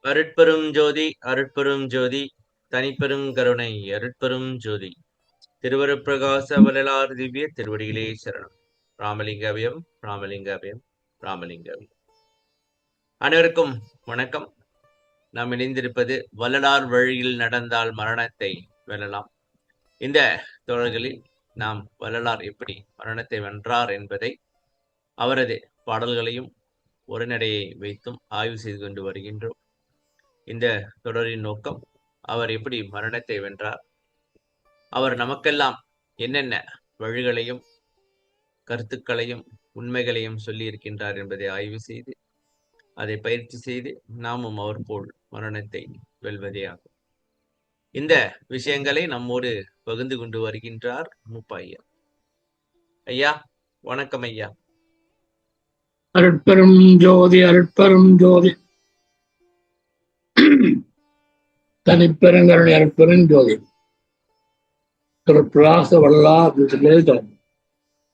அருட்பெரும் ஜோதி அருட்பெரும் ஜோதி தனிப்பெரும் கருணை அருட்பெரும் ஜோதி திருவருட்பிரகாச வள்ளலார் திவ்ய திருவடிகளே சரணம். ராமலிங்காவியம் ராமலிங்காவியம் ராமலிங்காவியம். அனைவருக்கும் வணக்கம். நாம் இணைந்திருப்பது வள்ளலார் வழியில் நடந்தால் மரணத்தை வெல்லலாம். இந்த தொடர்களில் நாம் வள்ளலார் எப்படி மரணத்தை வென்றார் என்பதை அவரது பாடல்களையும் உரைநடையை வைத்தும் ஆய்வு செய்து கொண்டு வருகின்றோம். இந்த தொடரின் நோக்கம் அவர் எப்படி மரணத்தை வென்றார், அவர் நமக்கெல்லாம் என்னென்ன வழிகளையும் கருத்துக்களையும் உண்மைகளையும் சொல்லி இருக்கின்றார் என்பதை ஆய்வு செய்து அதை பயிற்சி செய்து நாமும் அவர் போல் மரணத்தை வெல்வதே ஆகும். இந்த விஷயங்களை நம்மோடு பகிர்ந்து கொண்டு வருகின்றார் மூப்பா ஐயா. ஐயா வணக்கம் ஐயா. அருட்பெரும் ஜோதி அருட்பெரும் ஜோதி தனிப்பெருங்கருணை அருட்பெரும் ஜோதி திரு பிராச வல்லா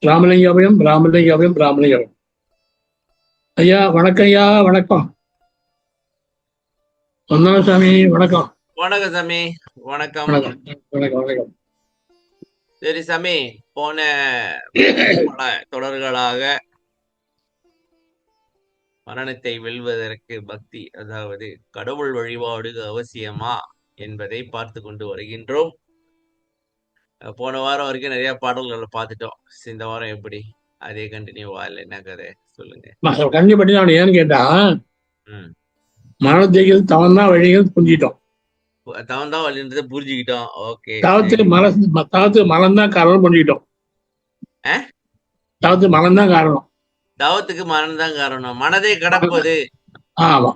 ராமலிங்காவியம் ராமலிங்காவியம் ராமலிங்காவியம். ஐயா வணக்கம். ஐயா வணக்கம். வந்தனம் சாமி வணக்கம். வணக்கம் சாமி. வணக்கம் வணக்கம் வணக்கம். சரி சாமி, போன தொடர்களாக மரணத்தை வெல்வதற்கு பக்தி, அதாவது கடவுள் வழிபாடு அவசியமா என்பதை பார்த்து கொண்டு வருகின்றோம். போன வாரம் வரைக்கும் நிறைய பாடல்களை பார்த்துட்டோம். இந்த வாரம் எப்படி அதே கண்டினியூவா இல்லை என்ன கதை சொல்லுங்க. கண்டிப்பா ஏன்னு கேட்டா மரணத்தை தவந்தான் வழிகள் புரிஞ்சிட்டோம். தவந்தான் வழின்றதை புரிஞ்சுக்கிட்டோம். ஓகே. தவத்துக்கு மலம் தான் காரணம் புரிஞ்சுக்கிட்டோம். தவத்துக்கு மலம் தான் காரணம். தவத்துக்கு மனம் தான் காரணம். மனதை கடப்பது, ஆமா,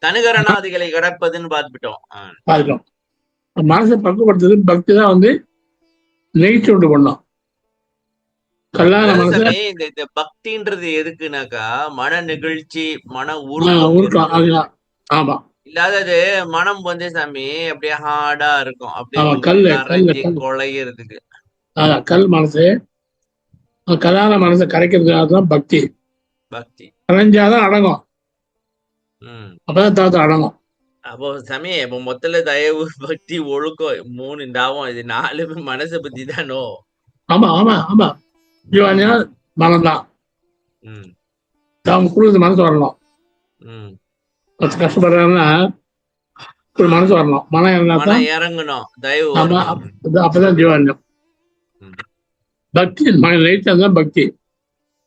தனுகரணாதிகளை கடப்பதுன்னு பார்த்துட்டோம். மனசை பக்குவப்படுத்துறது பக்தி தான் வந்து நெய்ச்சி உண்டு பண்ணோம். இந்த பக்தின்றது எதுக்குனாக்கா மன நிகழ்ச்சி, மன உருக்கம். ஆமா, இல்லாதது மனம் வந்து சாமி அப்படியே ஹார்டா இருக்கும், அப்படியே கொலைகிறதுக்கு. கல் மனசு கல்யாண மனசை கரைக்கிறதுக்காக தான் பக்தி. பக்தி கரைஞ்சாதான் அடங்கும். அப்பதான் தாத்த அடங்கும். அப்போ சாமி இப்போ மொத்தல தயவு பக்தி ஒழுக்கம் 3 தாவம், இது 4 மனசை பத்தி தானோ? ஆமா ஆமா ஆமா. ஜீவானியா மனம் தான். குழுது மனசு வரணும். கஷ்டப்படுறாங்கன்னா மனசு வரணும். மனம் இறங்கணும், தயவு. அப்பதான் ஜீவானியம். பக்தி தான் பக்தி.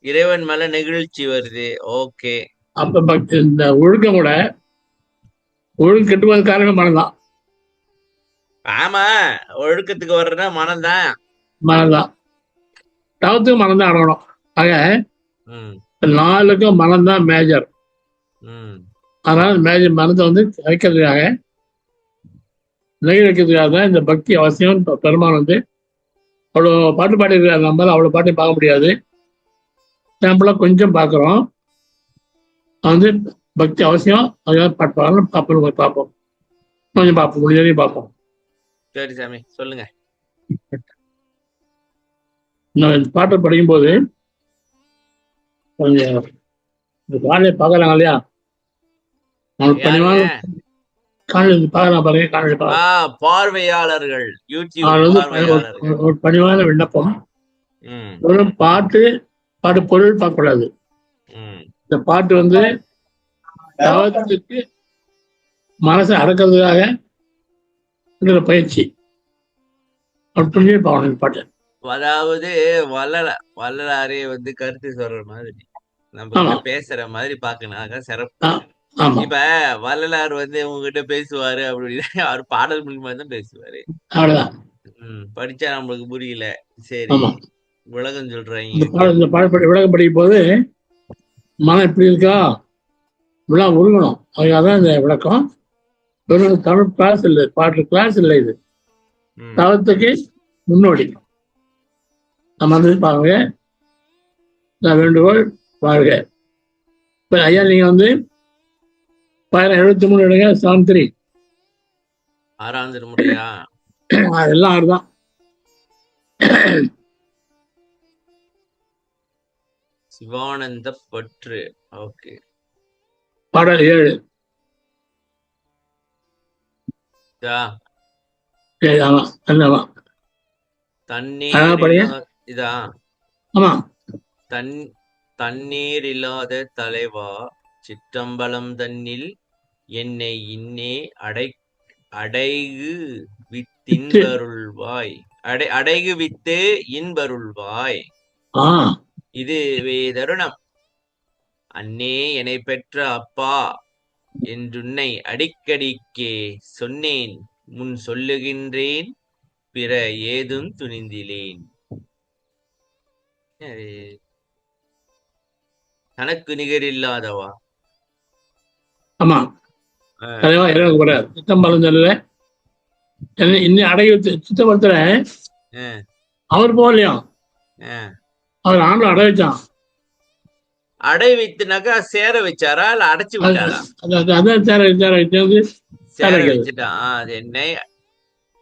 இறைவன் மேல நெகிழ்ச்சி வருது. ஓகே. அப்ப பக்தி இந்த ஒழுக்கம் கூட ஒழுங்கு கெட்டுவது காரணம் மனம்தான். ஆமா, ஒழுக்கத்துக்கு வர்றதுனா மனம்தான். தவத்துக்கு மனம்தான் அடங்கணும். ஆக 4க்கும் மனம்தான் மேஜர். அதனால மேஜர் மனத்தை வந்து வைக்கிறதுக்காக நெகிழ் வைக்கிறதுக்காக தான் இந்த பக்தி அவசியம். பெருமாள் வந்து அவ்வளோ பாட்டு பாடிருக்காரு. நம்மளால அவ்வளோ பாட்டையும் பார்க்க முடியாது. சாம்பிளாக கொஞ்சம் பார்க்குறோம். வந்து பக்தி அவசியம். அதனால பாட்டு பார்ப்போம். கொஞ்சம் பார்ப்போம், முடிஞ்சதையும் பார்ப்போம். சரி சாமி, சொல்லுங்க. நான் இந்த பாட்டை படிக்கும்போது கொஞ்சம் இந்த காலையை பார்க்கறாங்க இல்லையா, பணிவான பார்வையாளர்கள், ஒரு பணிவான விண்ணப்பம். வெறும் பாட்டு பொருள் பார்க்கக்கூடாது. இந்த பாட்டு வந்து தவத்துக்கு மனசை அடக்கிறதுக்காக பயிற்சி. புரிஞ்சு பாக்கணும் பாட்டு. அதாவது வள்ளலாரே வந்து கருத்து சொல்ற மாதிரி நம்ம பேசுற மாதிரி பாக்கணும். சிறப்பு. இப்ப வள்ளலார் வந்து உங்ககிட்ட பேசுவாரு அப்படின்னா அவர் பாடல் மூலியமா தான் பேசுவாரு. அவ்வளவுதான். படிச்சா நம்மளுக்கு புரியல. சரி, விளக்கம் சொல்றீங்க. விளக்கம் படிக்கும் போது மனம் எப்படி இருக்கா விழா உருகணும். அதுக்காக இந்த விளக்கம். வெறும் தமிழ் கிளாஸ் இல்லை, பாட்டு கிளாஸ் இல்லை. இது தவத்துக்கு முன்னோடி. நம்ம வந்து பாருங்க, நான் வேண்டுகோள் வாழ்க. இப்ப ஐயா நீங்க வந்து 73 எடுங்க. 73 6ஆம் திருமுறையா? அதெல்லாம் ஆறுதான். சிவானந்த பற்று. ஓகே. பாடல் 7. இதா சரி, ஆமா ஆமா. தண்ணீர் அதான் படிங்க. இதா ஆமா. தன் தண்ணீர் இல்லாத தலைவா சிற்றம்பலம் தன்னில் என்னை இன்னே அடைகு வித்து. வித்தின்பருள்வாய் அடைகு வித்து இன்பருள்வாய் ஆ இதுவே தருணம் அன்னே என்னை பெற்ற அப்பா என்றுன்னை அடிக்கடிக்கே சொன்னேன் முன் சொல்லுகின்றேன் பிற ஏதும் துணிந்திலேன். அது தனக்கு நிகரில்லாதவா. ஆமா. ஆ, தலைவா இறங்க கூடாது. சித்தம்பலம் சொல்லல. இன்னும் அடைவு சித்தம்பலத்துல ஆ, அவர் போகலையாம். ஆ. அவர் ஆண்டு அடை வச்சான். அடை வைத்துனாக்கா சேர வச்சாரா இல்ல அடைச்சு விட்டாரா? அதான் சேர சேர்ந்து சேர சேர வைக்கிறது வச்சுட்டான். அது என்னை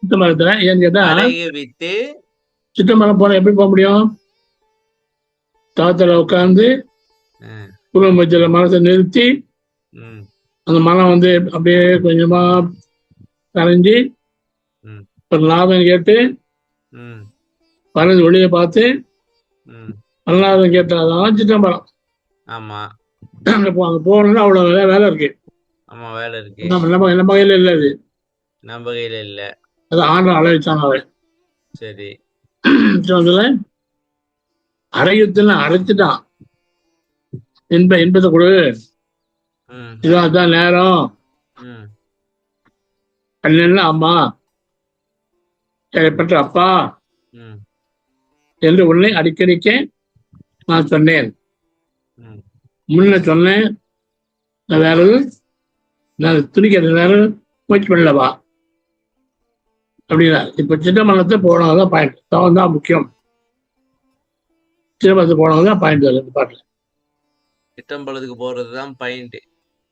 சித்தம்பலத்துல. ஏன்னு கேட்டா அடைகு வித்து. சித்தம்பலம் போன எப்படி போக முடியும்? தளத்துல உட்காந்து ம், குடும்ப மத்தியில மனசை நிறுத்தி ம், அந்த மனம் வந்து அப்படியே கொஞ்சமா கரைஞ்சி ம், ஒரு லாபம் கேட்டு ம், பறந்து வெளியே பார்த்து ம். அல்லாதம் கேட்டாதான் சித்தம்பலம். ஆமா அங்க போகணும்னா அவ்வளவு வேலை இருக்கு. ஆமா வேலை இருக்கு. நம்ம கையில இல்லை அது. நம்ம கையில இல்ல. அது ஆண்டு அழை வச்சாங்க அவன். சரி. அதுல அரையுத்துல அரைச்சிட்டான். இன்பத்தை கொடு, ம், இதான் நேரம். ம், அண்ணன் அம்மா பெற்ற அப்பா ம், என்று உன்னை அடிக்கடிக்க நான் சொன்னேன். ம். முன்ன சொன்னேன். நான் வேற நான் துணிக்கிறது வேற முயற்சி பண்ணலவா அப்படின்னா. இப்ப சின்னமலத்தை போனதான் பாயிண்ட். தவன் தான் முக்கியம். சின்னமலத்தை போனதான் பாயிண்ட் வருது இந்த பாட்டுல. சிற்றம்பலத்துக்கு போறதுதான் பாயிண்ட்.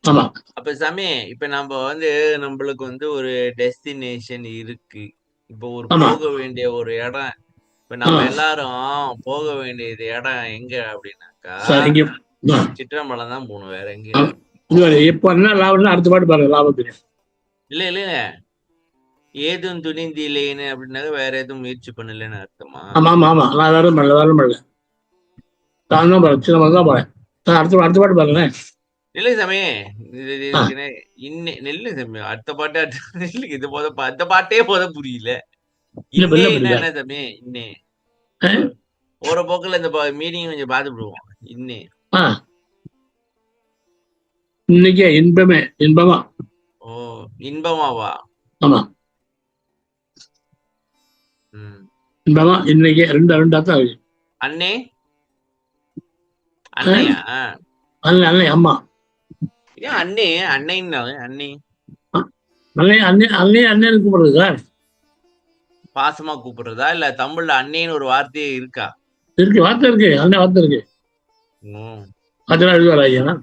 ஆமா. அப்ப சாமி இப்ப நம்ம வந்து நம்மளுக்கு வந்து ஒரு டெஸ்டினேஷன் இருக்கு. இப்போ ஒரு ஆமா. போக வேண்டிய ஒரு இடம். இப்ப நம்ம எல்லாரும் போக வேண்டியது இடம் எங்க அப்படின்னாக்கா இங்க சிற்றம்பலம் தான் போகணும். வேற எங்க? இப்ப என்ன லாபம்னா அடுத்த பாட்டு பாருங்க லாபத்துக்கு. இல்ல இல்ல ஏதும் துணிந்தில்லைன்னு அப்படின்னாக்க வேற எதுவும் முயற்சி பண்ணலன்னு அர்த்தமா? ஆமா ஆமா ஆமா. நான் வேற பண்ணல. நான் தான் போறேன். சின்னமலம் தான் போறேன். அடுத்த பாட்டு பாருங்க. இல்லை சாமி. நெல்லு சாமி. அடுத்த பாட்டு நெல்லு. இது போத அந்த பாட்டே போத புரியல. இன்னே என்ன சாமி? இன்னே போற போக்குல இந்த மீனிங் கொஞ்சம் பார்த்து விடுவோம். இன்னே இன்னைக்கே இன்பமா. ஓ இன்பமாவா? ஆமா. இன்பமா இன்னைக்கே ரெண்டா தான் இருக்கு. அண்ணே அண்ணையா? அண்ணே அம்மா. ஏன் அண்ணே அன்னைன்னு அண்ணே அண்ணன் கூப்பிடுறது சார். பாசமா கூப்பிடுறதா இல்ல தமிழ்ல அண்ணேன்னு ஒரு வார்த்தையே இருக்கா? இருக்கு, வார்த்தை இருக்கு. அண்ணன் வார்த்தை இருக்கு. அதெல்லாம் எழுதுவார் ஐயா.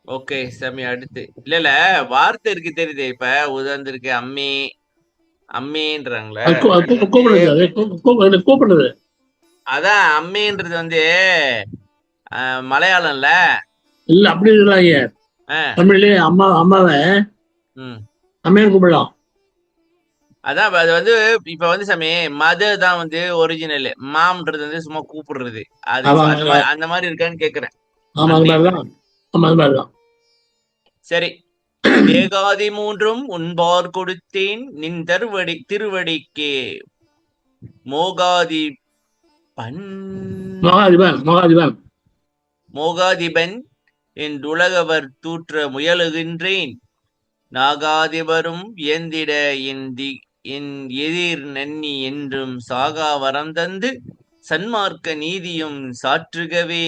ஓகே சாமி. அடுத்து இல்ல வார்த்தை இருக்கு தெரியுது. இப்ப உதாரணம் இருக்கு அம்மே அம்மேன்றாங்களே. கூப்பிடுறது. அதான் அம்மேன்றது வந்து மலையாளம்ல இல்ல. அப்படி சொல்லாங்க. தமிழ்லயே அம்மாவை அம்மையை கூப்பிடலாம். அதான் அது வந்து இப்ப வந்து சாமி மதர் தான் வந்து ஒரிஜினல். மாம்ன்றது வந்து சும்மா கூப்பிடுறது. அது அந்த மாதிரி இருக்கான்னு கேக்குறேன். சரி. வேகாதி மூன்றும் உண்பார் கொடுத்தேன் நின் திருவடிக்கே மோகாதிபன் என்றுலகவர் தூற்ற முயலுகின்றேன் நாகாதிபரும் ஏந்திட என் எதிர் நன்னி என்றும் சாகா வரம் தந்து சன்மார்க்க நீதியும் சாற்றுகவே.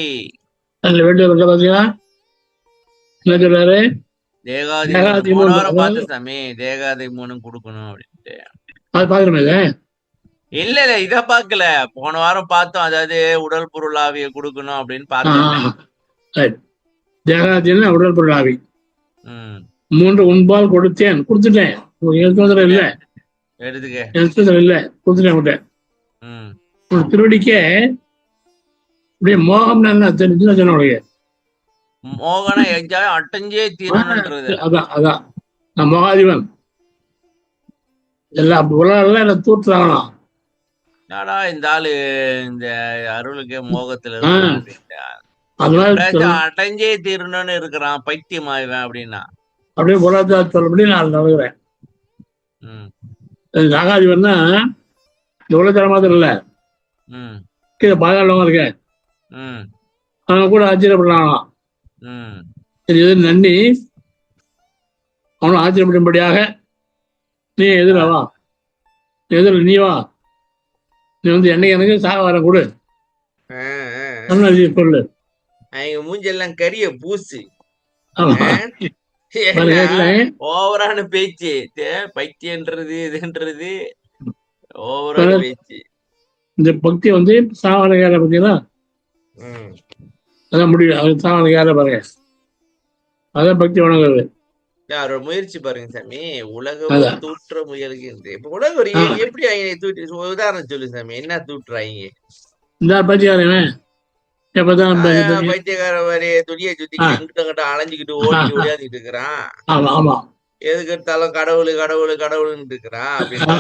தேகாதி பார்த்து சாமி தேகாதி மூணும் கொடுக்கணும் அப்படின்ட்டு. இல்ல இத பாக்கல. போன வாரம் பார்த்தோம். அதாவது உடல் பொருளாவிய கொடுக்கணும் அப்படின்னு பார்த்தோம். உடல் பொருளாவி 3 உண்பால் கொடுத்துட்டேன். இல்ல கொடுத்துட்டேன். திருவடிக்கே அப்படியே மோகம் தெரிஞ்சு மோகன எஜ்ஜா அட்டஞ்சே தீரணும்ன்றது. அதான் நான் மகாதிபன் எல்லாம் உலகம் என்ன தூற்றுறாங்களாம். என்னடா இந்த ஆளு இந்த அருளுக்கே மோகத்துல ஆ, இருக்கிறான் அப்படின்ட்டு. அது மாதிரி எப்படியாச்சும் அடைஞ்சே தீரணும்னு இருக்கிறான், பைத்தியம் ஆயிவேன் அப்படின்னா. அப்படியே உலகத்தை சொல்லபடி நான் நடக்கிறேன். ம் நாகாதிபன்னா இந்த உலகத்தர மாத்திரம் இல்லை, ம் கீழே பாதாளமா இருக்கேன். ம் அவங்க கூட ஆச்சரியப்படுறாங்களாம். ம் இது எது நன்றி அவனும் ஆச்சரியப்படும்படியாக நீ எதிர வா, எதிர நீ வா, நீ வந்து என்னைக்கு எனக்கு சாக வர கொடு ஆ, ஆ. சொல்லு. அவங்க மூஞ்செல்லாம் கரிய பூசு. ஆமா. ஏன்னா கேட்கல. ஓவரான பேச்சு, பைத்தியன்றது இதுன்றது ஓவரான பேச்சு. இந்த பக்தி வந்து சாவன கேர பார்த்தீங்கன்னா ம் அதான் முடியும். அது சாவன கேர பாருங்க, அதான் பக்தி வணங்குறது. அவரோட முயற்சி பாருங்க சாமி. உலகம் அதான் தூற்ற முயல்கின்ற இப்ப உலகம் ஒரு எப்படி அவங்க தூட்டி உதாரணம் சொல்லு சாமி, என்ன தூட்டுறாங்க? இந்த பைத்தியக்காரன் எப்பதான் பைத்தியக்கார மாதிரி துணியை சுத்திக்கிட்டு இங்கிட்ட கிட்ட அலைஞ்சுக்கிட்டு ஓடிட்டு ஓடியாந்துட்டு இருக்கிறான். ஆமா ஆமா எதுக்கு எடுத்தாலும் கடவுள் கடவுள் கடவுள்னு இருக்கிறான்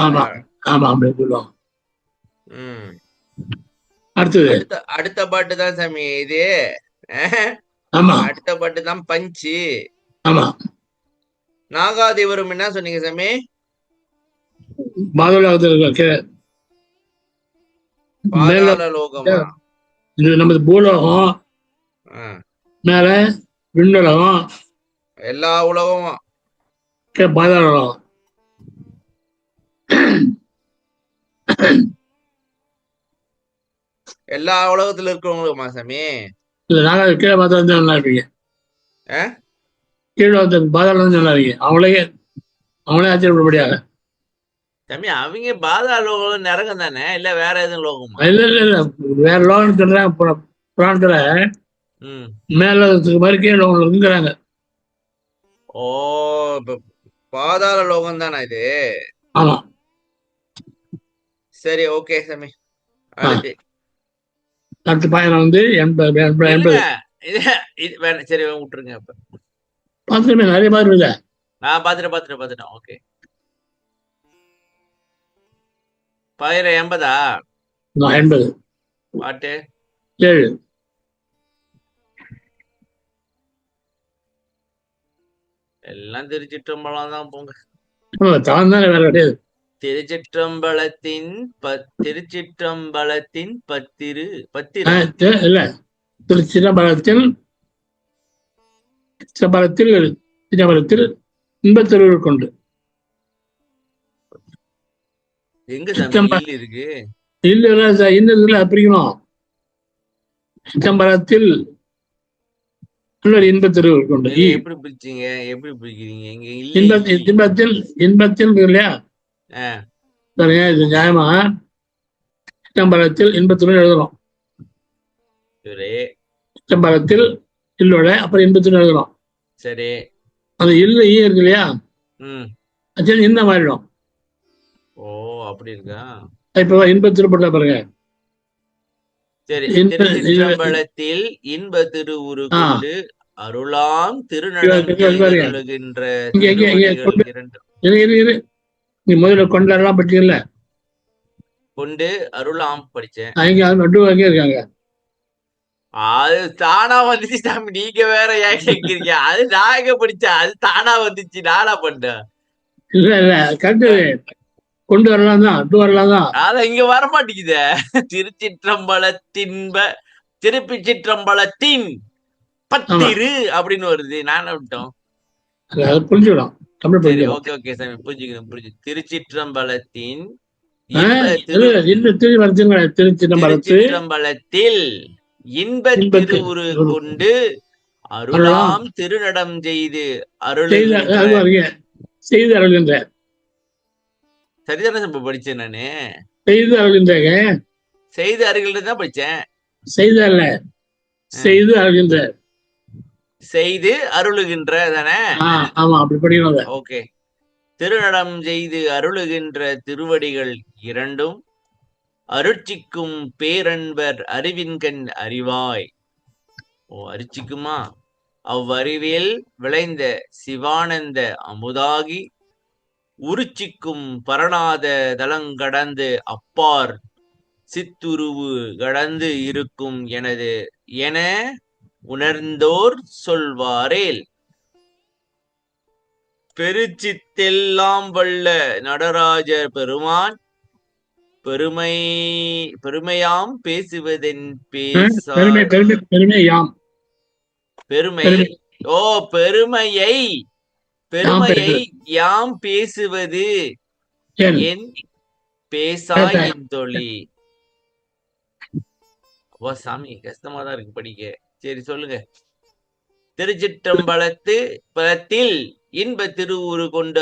ஆமா அப்படின்னு. ஆமா அப்படின்னு சொல்லுவோம். ம் அடுத்தது அடுத்த பாட்டு தான் சாமி இது. ஆமா அடுத்த பாட்டு தான் பஞ்சு. ஆமா. நாகாதிபுரம் என்ன சொன்னீங்க சாமி? பாதாளத்தில் பாதாள லோகமா? இது நமது பூலோகம், மேல விண்ணுலகம், எல்லா உலகமும் பாதாள உலகம். எல்லா உலகத்துல இருக்கிறவங்களுக்குமா சாமி? இல்ல நாங்க கீழே பார்த்தா வந்து நல்லா இருப்பீங்க. கீழே வந்து பாதாளம் வந்து நல்லா இருக்கீங்க. அவங்களே ஆச்சரியப்படப்படியாக சாமி அவங்க பாதாள லோகம் நரகம் தானே, இல்ல வேற எதுவும் லோகமா? இல்ல இல்ல இல்ல, வேற லோகம் சொல்றாங்க புராணத்துல. மேலோகத்துக்கு மாதிரி கீழே லோகம் இருக்குங்கிறாங்க. ஓ இப்ப பாதாள லோகம் தானே இது? ஆமா. சரி ஓகே சாமி. அடுத்த பயணம் வந்து 80. சரி விட்டுருங்க. இப்ப பாத்துமே நிறைய மாதிரி இல்லை. நான் பாத்துட்டேன். ஓகே. 1080 80 பாட்டு 7 எல்லாம் திருச்சிற்றம்பலம் தான் போங்க. தானே வேற கிடையாது. திருச்சிற்றம்பலத்தின் பத்திரு இல்ல, சிதம்பரத்தில் இன்பத்திருவில் கொண்டு எங்க சாமி இருக்கு? இல்ல பிரிக்கணும். சிதம்பரத்தில் இன்பத்திருவில் கொண்டு எப்படி பிரிச்சீங்க? எப்படி பிரிக்கிறீங்க? இன்பத்தில் இல்லையா? இது நியாயமா? சிதம்பரத்தில் இன்பத்துடன் எழுதணும். சிதம்பரத்தில் இல்லோட அப்புறம் இன்பத்துடன் எழுதணும். சரி. அது இல்ல இருக்கு இல்லையா? இந்த மாறிடும். ஓ அப்படி இருக்கா? இப்ப இன்பத்திரு போட்டா பாருங்க. சரி. திருச்சிற்றம்பலத்தில் இன்ப திருவுரு கொண்டு அருளாம் திருநடம் எழுகின்ற நீ முதல்ல கொண்டாடலாம் பற்றியல கொண்டு அருளாம் படிச்சேன். இருக்காங்க. அது தானா வந்துச்சு சாமி. நீங்க வேற ஏன் கேட்கிறீங்க? அது நான் எங்க படிச்சேன், அது தானா வந்துச்சு. நானா பண்ணேன்? இல்ல இல்ல கண்டு கொண்டு வரலாம் தான், கொண்டு வரலாம் தான். அத இங்க வரமாட்டேங்குதே. திருச்சிற்றம்பலத்தின் பத்திரு அப்படின்னு வருது. நான் விட்டோம். புரிஞ்சுக்கலாம். தமிழ் புரிஞ்சு. ஓகே சாமி, புரிஞ்சு. திருச்சிற்றம்பலத்தின் திருச்சிற்றம்பலத்தில் இன்ப திருவுரு கொண்டு அருளாம் திருநடம் செய்து செய்து அருள்கின்ற. சரிதானே படிச்சேன் நானு? செய்து அருள்கின்ற. செய்து அருள்கின்ற தான் படிச்சேன். செய்து அல்ல, செய்து அருள்கின்ற. செய்து அருளுகின்ற தானே? ஆமா, அப்படி படிக்கணும். ஓகே. திருநடம் செய்து அருளுகின்ற திருவடிகள் இரண்டும் அருட்சிக்கும் பேரன்பர் அறிவின்கண் அறிவாய். ஓ அரிச்சிக்குமா? அவ்வறிவில் விளைந்த சிவானந்த அமுதாகி உருச்சிக்கும் பரநாத தலங்கடந்து அப்பார் சித்துருவு கடந்து இருக்கும் எனது என உணர்ந்தோர் சொல்வாரேல். பெருச்சித்தெல்லாம் வல்ல நடராஜர் பெருமான் பெருமையாம் பேசுவதென் பெருமை பெருமை பெருமை யாம் பெருமை ஓ பெருமையை பெருமையை யாம் பேசுவது என் பேசா என் தொழி. ஓ சாமி கஷ்டமா தான் இருக்கு படிக்க. சரி சொல்லுங்க. திருச்சிற்றம்பலத்தில் இன்ப திருவுரு கொண்டு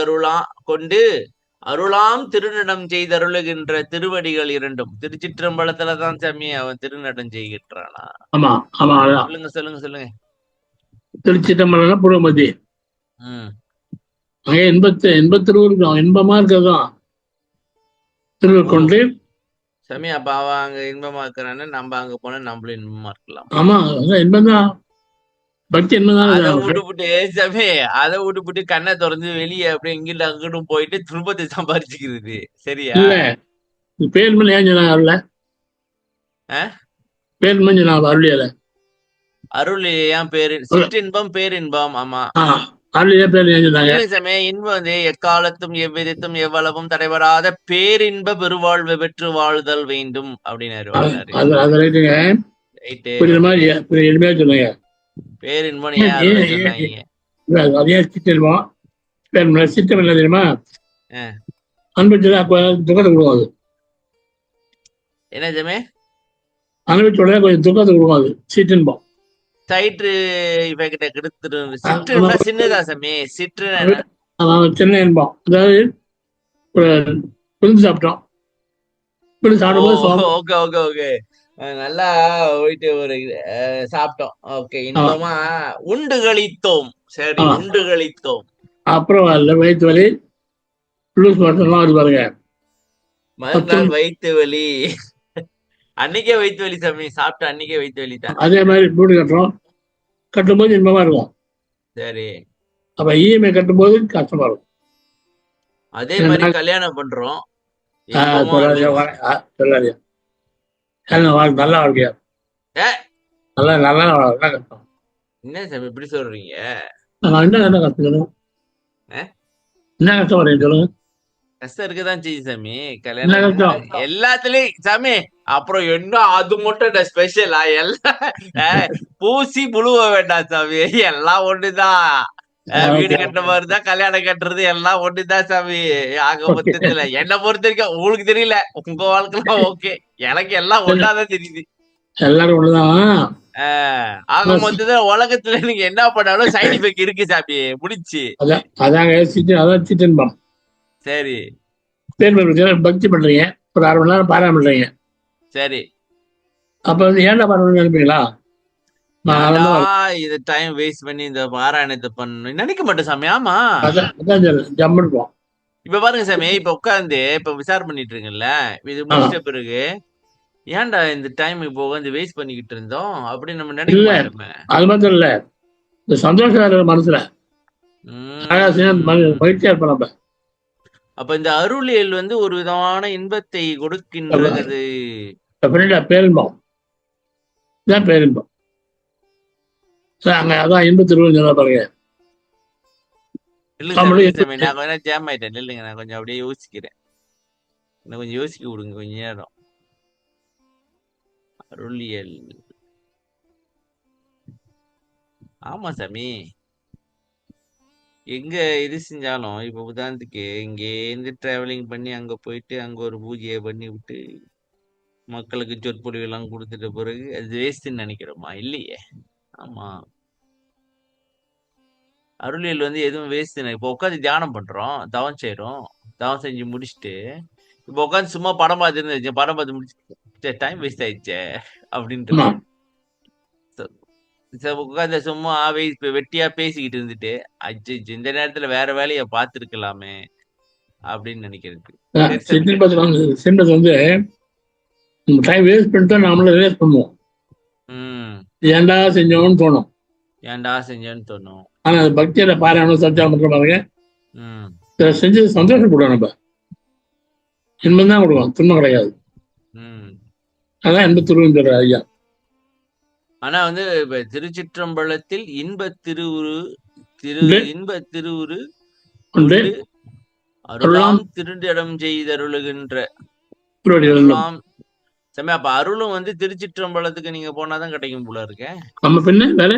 அருளாம் திருநடம் செய்தருளுகின்ற திருவடிகள் இரண்டும். திருச்சிற்றம்பலத்துலதான் சாமி அவன் திருநடம் செய்கின்றானா? ஆமா ஆமா. சொல்லுங்க சொல்லுங்க சொல்லுங்க. திருச்சிற்றம்பலம் புறமதி அங்கே இன்பத்திருவுருக்கும் இன்பமா இருக்கிறதான் திருவருள் சாமி. அப்ப அவன் அங்க இன்பமா இருக்கிறான்னு நம்ம அங்க போனா நம்மளும் இன்பமா இருக்கலாம். ஆமா இன்பம் தான், பக்தி இன்பம். அதை விட்டுப்புட்டு சாமி, அதை விட்டுப்புட்டு கண்ணை திறந்து வெளியே அப்படியே இங்கிட்ட அங்கிட்டும் போயிட்டு துன்பத்தை சம்பாதிச்சுக்கிறது சரியா? பேர் மணி ஏன் சொன்னாங்க பேர் மணி சொன்னாங்க அருளியல அருள் ஏன் பேரு சிற்றின்பம் பேரின்பம். ஆமா இன்பம் வந்து எக்காலத்தும் எவ்விதத்தும் எவ்வளவும் தடைபடாத பேரின்ப பெருவாழ்வு பெற்று வாழ்தல் வேண்டும் அப்படின்னு. பேரின்பம் சித்தம் என்ன தெரியுமா? துக்கத்தை கொடுக்கும். என்ன ஜமே அனுபவிச்சோட கொஞ்சம் துக்கத்தை கொடுக்கும். அது சிற்றின்பம். சைற்று இவகிட்ட கெடுத்துரு. சிற்று சின்னதா சாமி. சிற்று சின்ன இன்பம். அதாவது சாப்பிட்டோம். Okay okay okay. நல்லா போயிட்டு ஒரு சாப்பிட்டோம். ஓகே இன்பமா உண்டு கழித்தோம். சரி உண்டு கழித்தோம். அப்புறம் வயிற்று வலி பாருங்க. மறுநாள் வயிற்று வலி. அன்னைக்கே வயிற்று வலி சாமி. சாப்பிட்ட அன்னைக்கே வயிற்று வலி தான். அதே மாதிரி வீடு கட்டும்போது இன்பமா இருக்கும். சரி. அப்ப இஎம்ஐ கட்டும்போது கஷ்டமா இருக்கும். அதே மாதிரி கல்யாணம் பண்றோம். நல்லா வாழ்க்கையா நல்லா நல்லா கஷ்டம். என்ன சாமி இப்படி சொல்றீங்க? என்ன கஷ்டம் என்ன கஷ்டம் வரீங்க சொல்லுங்க. கஷ்டம் இருக்குதான் செய்யும் சாமி. கல்யாணம் எல்லாத்துலயும் சாமி. அப்புறம் என்ன அது மட்டும் ஸ்பெஷலா? எல்லாம் பூசி புழுவ வேண்டாம் சாமி. எல்லாம் ஒண்ணுதான். வீடு கட்டுற மாதிரிதான் கல்யாணம் கட்டுறது எல்லாம் ஒண்ணுதான் சாமி. ஆக மொத்தத்துல என்ன பொறுத்த வரைக்கும் உங்களுக்கு தெரியல, உங்க வாழ்க்கைலாம் ஓகே. எனக்கு எல்லாம் ஒன்னாதான் தெரியுது. எல்லாரும் ஒண்ணுதான். ஆக மொத்தத்துல உலகத்துல நீங்க என்ன பண்ணாலும் சைடு எஃபெக்ட் இருக்கு சாமி. முடிச்சு அதான் சரி. பக்தி பண்றீங்க, ஒரு 1/2 மணி நேரம் பாராயணம் பண்றீங்க. சரி. அப்ப வந்து ஏன்டா பாராயணம் நினைப்பீங்களா? இது டைம் வேஸ்ட் பண்ணி இந்த பாராயணத்தை பண்ணணும் நினைக்க மாட்டேன் சாமி. ஆமா ஜம்முப்போம். இப்ப பாருங்க சாமி, இப்ப உட்காந்து இப்ப விசாரம் பண்ணிட்டு இருக்கீங்கல்ல, இது முடிச்ச பிறகு ஏன்டா இந்த டைம் இப்போ வந்து வேஸ்ட் பண்ணிக்கிட்டு இருந்தோம் அப்படின்னு நம்ம நினைக்க மாட்டோமே. அது மட்டும் இல்ல, இந்த சந்தோஷம் மனசுல மகிழ்ச்சியா இருப்போம் நம்ம. அப்ப இந்த அருளியல் வந்து ஒரு விதமான இன்பத்தை கொடுக்கின்றது. பேரின்பம் இதான் பேரின்பம். அதான் இன்பத்திருவா பாருங்க. நான் கொஞ்சம் ஜாம் ஆயிட்டேன் இல்லைங்க. நான் கொஞ்சம் அப்படியே யோசிக்கிறேன். என்ன கொஞ்சம் யோசிக்க விடுங்க கொஞ்ச நேரம். அருளியல் ஆமா சாமி. எங்க இது செஞ்சாலும் இப்ப உதாரணத்துக்கு இங்கேருந்து டிராவலிங் பண்ணி அங்க போயிட்டு அங்க ஒரு பூஜையை பண்ணி விட்டு மக்களுக்கு சொற்பொழிவு எல்லாம் கொடுத்துட்ட பிறகு அது வேஸ்ட்ன்னு நினைக்கிறோமா? இல்லையே. ஆமா, அருளியல் வந்து எதுவும் வேஸ்ட். இப்போ உட்காந்து தியானம் பண்றோம், தவம் செய்யறோம். தவம் செஞ்சு முடிச்சுட்டு இப்போ உட்காந்து சும்மா படம் பார்த்துருந்து படம் பார்த்து முடிச்சு டைம் வேஸ்ட் ஆயிடுச்சே அப்படின்ட்டு உட்காந்து சும்மா வெட்டியா பேசிக்கிட்டு இருந்துட்டு அச்சு இந்த நேரத்துல வேற வேலையை பார்த்துருக்கலாமே அப்படின்னு நினைக்கிறது. வந்து டைம் வேஸ்ட் பண்ணிட்டு நாமளே வேஸ்ட் பண்ணுவோம். ஏன்டா செஞ்சோம்னு தோணும். ஏன்டா செஞ்சேன்னு தோணும். ஆனா அது பக்தியில பாராயணம் சத்தியம் பண்ற பாருங்க, ம். இதை செஞ்சு சந்தோஷப்படுவோம். நம்ம இன்பம் தான் கொடுக்கும், துன்பம் கிடையாது. ம். அதான் இன்பத்துருவம் சொல்ற ஐயா. ஆனா வந்து இப்ப திருச்சிற்றம்பலத்தில் உண்டு இன்ப திருவுரு உண்டு கொண்டு அருளாம் அருளாம் திருண்டிடம் செய்தருளுகின்ற திருவடிகள். அருளாம் சாமி. அப்ப அருளும் வந்து திருச்சிற்றம்பலத்துக்கு நீங்க போனாதான் கிடைக்கும் போல இருக்க. நம்ம பின்ன வேற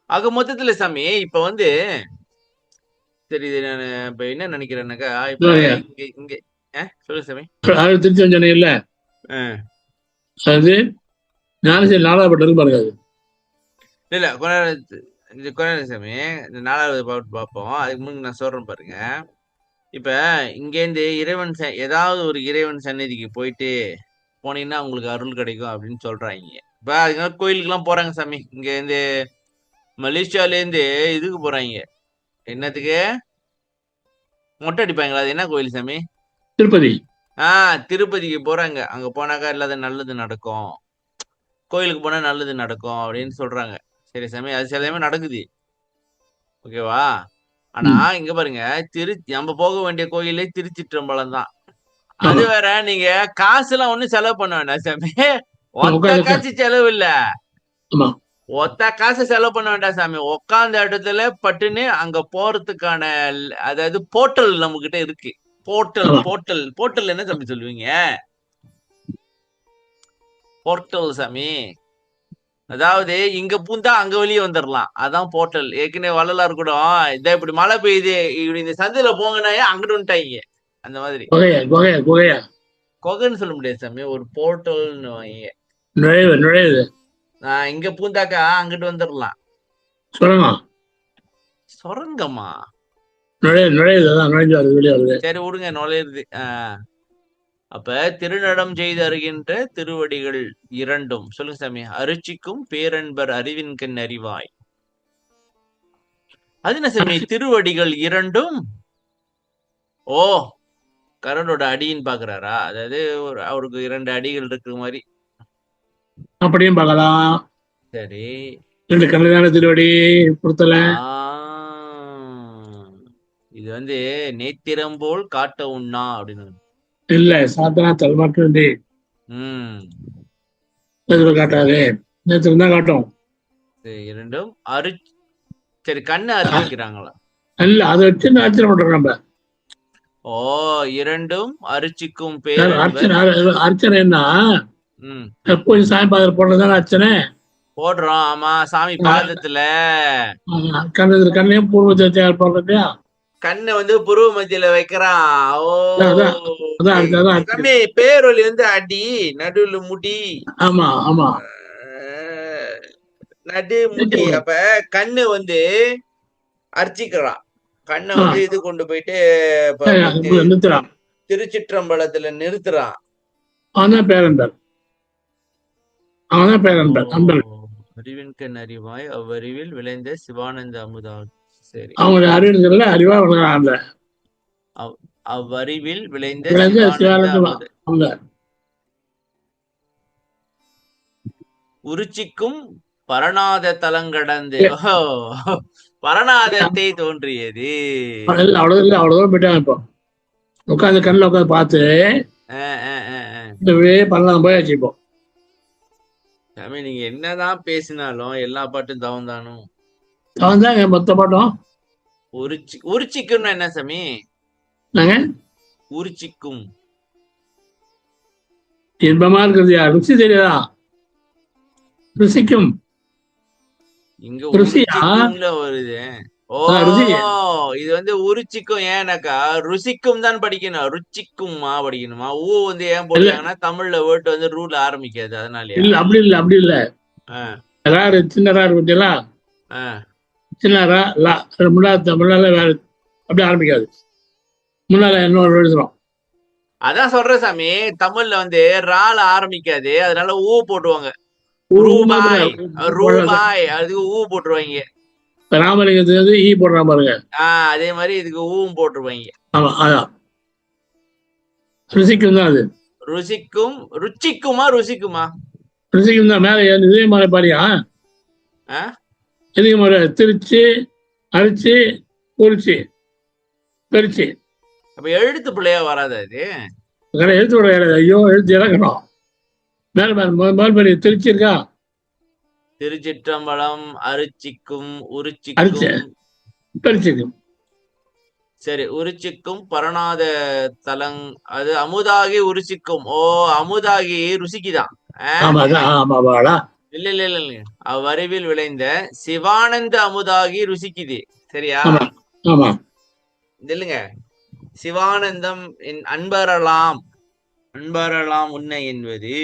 ஆக மொத்தத்துல சாமி இப்ப வந்து சரி, இது நான் இப்ப என்ன நினைக்கிறேன்னாக்கா, இப்ப இங்க இங்க சொல்லு சாமி. திருச்சி சொன்னீங்க இல்ல, அது ஞானசேரி 4வது பட்டம் பாருங்க. அது இல்ல கொஞ்ச நேரம் சாமி, இந்த 4வது பாட்டு பார்ப்போம். அதுக்கு முன்னாடி நான் சொல்றேன் பாருங்க. இப்ப இங்கேருந்து இறைவன் ஏதாவது ஒரு இறைவன் சந்நிதிக்கு போயிட்டு போனீங்கன்னா உங்களுக்கு அருள் கிடைக்கும் அப்படின்னு சொல்றாங்க. இப்ப அதுக்காக கோயிலுக்கு எல்லாம் போறாங்க சாமி. இங்க இருந்து மலேசியால இருந்து இதுக்கு போறாங்க. என்னத்துக்கு? மொட்டை அடிப்பாங்களா? அது என்ன கோயில் சாமி? திருப்பதி. திருப்பதிக்கு போறாங்க. அங்க போனாக்கா இல்லாத நல்லது நடக்கும், கோயிலுக்கு போனா நல்லது நடக்கும் அப்படின்னு சொல்றாங்க. சரி சாமி, அது சில சமயம் நடக்குது, ஓகேவா? ஆனா இங்க பாருங்க, நம்ம போக வேண்டிய கோயிலே திருச்சிற்றம்பலம் தான். அது வேற, நீங்க காசு எல்லாம் ஒண்ணும் செலவு பண்ண வேண்டாம் சாமி. ஒத்த காசு செலவு இல்ல, ஒத்த காசு செலவு பண்ண வேண்டாம் சாமி. உக்காந்த இடத்துல பட்டுன்னு அங்க போறதுக்கான அதாவது போர்ட்டல் நம்ம கிட்ட இருக்கு. போர்ட்டல் என்ன சாமி சொல்லுவீங்க? போர்ட்டல் சாமி. அதாவது இங்க பூந்தா அங்க வெளியே வந்துடலாம், அதான் போர்ட்டல். ஏற்கனவே வள்ளலார் கூட இதை இப்படி மழை பெய்யுது இப்படி இந்த சந்தில போங்கன்னா அங்கிட்டு வந்துட்டாங்க. அந்த மாதிரி கொகைன்னு சொல்ல முடியாது சாமி, ஒரு போர்ட்டல்னு வாங்க. நுழைவு இங்க பூந்தாக்கா அங்கிட்டு வந்துடலாம். சுரங்கமா? சரி விடுங்க, நுழையுது. அப்ப திருநடம் செய்து அறிகின்ற திருவடிகள் இரண்டும் சொல்லுங்க சாமி. அருச்சிக்கும் பேரன்பர் அறிவின்கண் அறிவாய். அது என்ன சாமி திருவடிகள் இரண்டும்? ஓ, கரண்டோட அடின்னு பாக்குறாரா? அதாவது அவருக்கு 2 அடிகள் இருக்கிற மாதிரி அப்படியும் பார்க்கலாம். சரி, 2 கண்ணதான திருவடி பொறுத்தல. இது வந்து நேத்திரம் போல் காட்ட உண்ணா அப்படின்னு இல்ல, சாத்தனா தல்மாட்டு காட்டாது, நேத்திரம் தான் காட்டும். இரண்டும் சரி, கண்ணு அரிக்கிறாங்களா? இல்ல, அதை வச்சு அர்ச்சனை பண்றோம் நம்ம. ஓ, இரண்டும் அரிச்சிக்கும் பேர் அர்ச்சனைன்னா எப்போது சாமி பாதத்தில் போடுறதுதானே அர்ச்சனை போடுறோம். ஆமா, சாமி பாதத்துல கண்ணையும் பூர்வ போடுறது. கண்ணை வந்து புருவ மத்தியில வைக்கிறான். ஓ சாமி, பேரொலி வந்து அடி, நடுவுல முடி. ஆமா ஆமா, நடு முடி. அப்ப கண்ணு வந்து அர்ச்சிக்கிறான். கண்ணை வந்து இது கொண்டு போயிட்டு திருச்சிற்றம்பலத்துல நிறுத்துறான். அறிவின்கண் அறிவாய் அவ்வறிவில் விளைந்த சிவானந்த அமுதா. சரி, அவங்க அறிவுங்கிறதுல அறிவா வளர்றாங்க. அவ்வறிவில் விளைந்த சிவானந்த உருச்சிக்கும் பரநாத தலங்கடந்து பரநாதத்தை தோன்றியது. அவ்வளவுதான் போயிட்டாங்க. இப்போ உட்காந்து கண்ணில் உட்காந்து பார்த்து பரநாதம் போயாச்சு. இப்போ சாமி, நீங்க என்னதான் பேசினாலும் எல்லா பாட்டும் தவம் தானும். தவம் தாங்க மொத்த பாட்டும். உரிச்சிக்கும் என்ன சாமி? உரிச்சிக்கும் இன்பமா இருக்கிறது. ருசி தெரியாதா? ருசிக்கும் இங்க உரிச்சிக்கும்ல வருது. ஓ, இது வந்து உரிச்சிக்கும். ஏன்னாக்கா ருசிக்கும் தான் படிக்கணும், ருச்சிக்குமா படிக்கணுமா? ஊ வந்து ஏன் போட்டாங்கன்னா தமிழ்ல வேர்ட் வந்து ரூல் ஆரம்பிக்காது, அதனால. இல்ல, அப்படி இல்ல. சின்னதா இருக்குங்களா, சின்னரா முன்னால வேற அப்படி ஆரம்பிக்காது, முன்னால இன்னொரு எழுதுறோம். அதான் சொல்றேன் சாமி, தமிழ்ல வந்து ரால ஆரம்பிக்காது, அதனால ஊ போட்டுவாங்க. ரூபாய், ரூபாய், அதுக்கு ஊ போட்டுருவாங்க. ராமலிங்கத்துக்கு ஈ போடுறான் பாருங்க, அதே மாதிரி இதுக்கு ஊவும் போட்டுருவாங்க. ஆமா, அதான் ருசிக்கும் தான். அது ருசிக்கும், ருச்சிக்குமா ருசிக்குமா? ருசிக்கும் தான். மேல இதே மாதிரி பாரியா ஆ? எதுக்கு முறை திருச்சி, அரிச்சு, குறிச்சி, பெருச்சி. அப்ப எழுத்து பிள்ளையா வராதா இது? எழுத்து விட ஐயோ எழுத்து இறக்கணும். மேல் பெரிய திருச்சி இருக்கா? திருச்சிற்றம்பலம், அருச்சிக்கும், அரிச்சு, உருச்சிக்கும். பெருச்சிக்கு. சரி, உருச்சிக்கும் பரணாத தலங் அது அமுதாகி உருச்சிக்கும். ஓ, அமுதாகி ருசிக்குதான். ஆமா ஆமாவாடா. இல்ல இல்ல இல்ல இல்ல. அவ்வறிவில் விளைந்த சிவானந்த அமுதாகி ருசிக்குது. சரியா? ஆமா ஆமா. இல்லைங்க, சிவானந்தம் அன்பரலாம் அன்பரலாம் உன்னை என்பது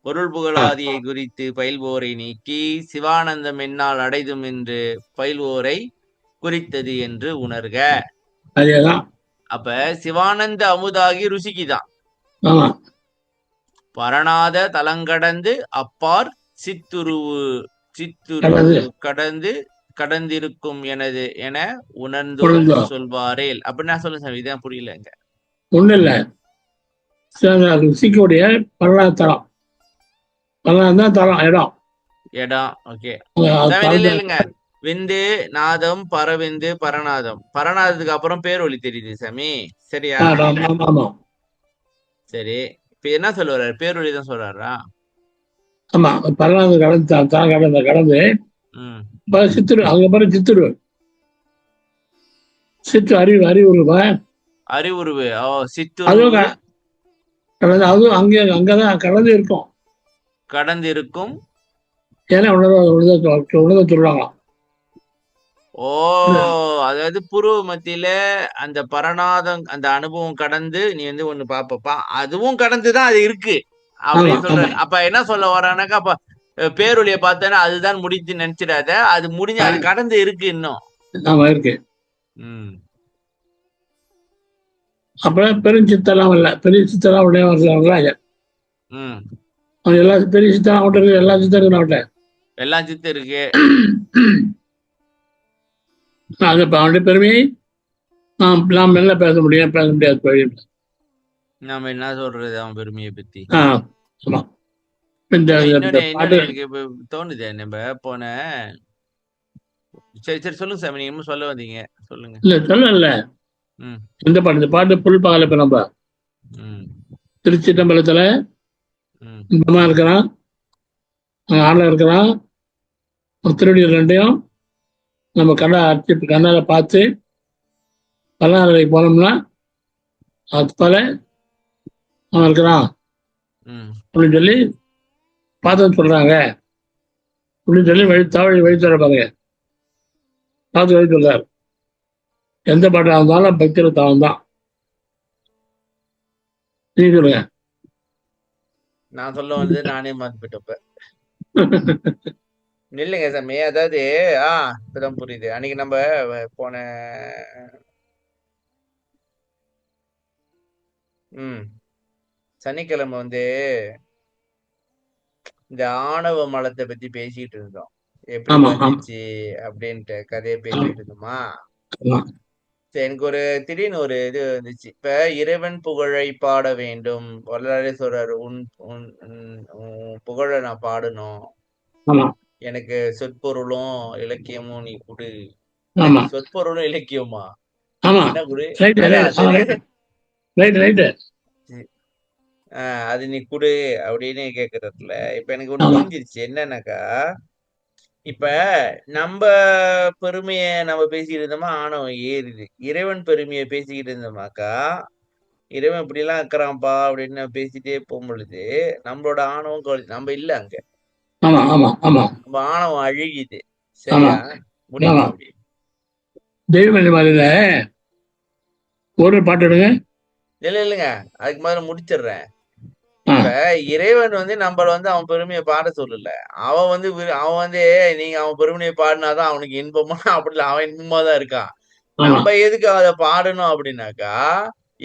பொருள் புகழாதியை குறித்து பயில்வோரை நீக்கி சிவானந்தம் என்னால் அடைதும் என்று பயில்வோரை குறித்தது என்று உணர்க. அதேதான். அப்ப சிவானந்த அமுதாகி ருசிக்குதான். ஆமா. பரணாத தலங்கடந்து அப்பார் சித்துருவு கடந்து கடந்திருக்கும் எனது என உணர்ந்தோர் சொல்வாரேல். அப்படின்னா சொல்லுங்க சாமி, இதான் புரியலங்க. ஒண்ணு இல்ல, ருசிக்கூடிய பரணாத்தலம். பரணாதான் தான் தலம், இடம். ஓகே. இல்லைங்க, விந்து நாதம் பரவிந்து பரநாதம். பரநாதத்துக்கு அப்புறம் பேரொலி தெரியுது சாமி. சரியா? சரி, இப்ப என்ன சொல்ல வர்றாரு? பேரொலி தான் சொல்றாரா? ஆமா, பரநாதம் கடந்து சித்துரு, அங்க பாரு சித்துரு, சித்து அறிவுருவு சித்துருவு அதுவும் அங்கதான் கடந்து இருக்கும். கடந்து இருக்கும். ஏன்னா உணர்வை சொல்லுவாங்க. ஓ, அதாவது புருவ மத்தியில அந்த பரநாதம் அந்த அனுபவம் கடந்து நீ வந்து ஒண்ணு பாப்பப்பா, அதுவும் கடந்துதான் அது இருக்கு அப்படின்னு சொல்ற. அப்ப என்ன சொல்ல வரானாக்கா, அப்ப பேரொலிய பார்த்தேன்னா அதுதான் முடிஞ்சு நினைச்சிடாத, அது முடிஞ்சு அது கடந்து இருக்கு இன்னும். ஆமா இருக்கு. அப்புறம் பெருஞ்சித்தெல்லாம் இல்ல, பெரிய சித்தெல்லாம் உடனே வரலாங்க. எல்லா பெரிய சித்தெல்லாம் அவட்ட இருக்கு, எல்லா சித்தம் இருக்கு அவட்ட, எல்லா சித்தம் இருக்கு. அது அவனுடைய பெருமையை நாம் என்ன பேச முடியாது. நாம என்ன சொல்றது அவன் பெருமையை பத்தி? எனக்கு தோணுது, நம்ம போன. சரி சரி, சொல்லுங்க சாமி, நீங்க சொல்ல வந்தீங்க, சொல்லுங்க. இல்ல சொல்லல, இந்த பாட்டு, இந்த பாட்டு புல் பாகல. இப்ப நம்ம திருச்சிட்டம்பலத்துல இந்தமா இருக்கிறான், ஆள இருக்கிறான், திருடி ரெண்டையும் நம்ம கண்ணால பார்த்து பல்லாரைக்கு போனோம்னா அது போல அவன் இருக்கிறான் அப்படின்னு சொல்லி பார்த்து சொல்றாங்க அப்படின்னு சொல்லி வழி தர பாருங்க. பார்த்து வழி சொல்றாரு. எந்த பாட்டாக இருந்தாலும் பக்தியில தாவம் தான். நீங்க சொல்லுங்க. நான் சொல்ல வந்து நானே மாத்திட்டப்ப இல்லைங்க சாமி, அதாவது இப்பதான் புரியுது. அன்னைக்கு நம்ம போன சனிக்கிழமை வந்து இந்த ஆணவ மலத்தை பத்தி பேசிட்டு இருந்தோம். எப்படி வந்துச்சு அப்படின்ட்டு கதையை பேசிட்டு இருந்தோமா? எனக்கு ஒரு திடீர்னு ஒரு இது வந்துச்சு. இப்ப இறைவன் புகழை பாட வேண்டும், வரலாறு சொல்றாரு, உன் புகழை நான் பாடணும், எனக்கு சொற்பொருளும் இலக்கியமும் நீ கொடு. சொற்பொருளும் இலக்கியமா? என்ன குரு அது நீ குடு அப்படின்னு கேக்குறதுல இப்ப எனக்கு ஒண்ணு புரிஞ்சிருச்சு. என்னன்னாக்கா, இப்ப நம்ம பெருமைய நம்ம பேசிக்கிட்டு இருந்தோமா, ஆணவம் ஏறுது. இறைவன் பெருமையை பேசிக்கிட்டு இருந்தோமாக்கா, இறைவன் இப்படி எல்லாம் இருக்கிறான்ப்பா அப்படின்னு பேசிட்டே போகும் பொழுது நம்மளோட ஆணவம் நம்ம இல்ல அங்க. நம்ம ஆணவம் அழுகிது. சரியா? முடியுமா அப்படி? தெய்வமணிமாலையில ஒரு பாட்டு எடுங்க. இல்லைங்க, அதுக்கு முதல்ல முடிச்சிடுறேன். இப்ப இறைவன் வந்து நம்மள வந்து அவன் பெருமையை பாட சொல்லல. அவன் வந்து நீங்க அவன் பெருமையை பாடினாதான் அவனுக்கு இன்பமா அப்படி அவன் இன்பமா தான் இருக்கான். நம்ம எதுக்கு அதை பாடணும் அப்படின்னாக்கா,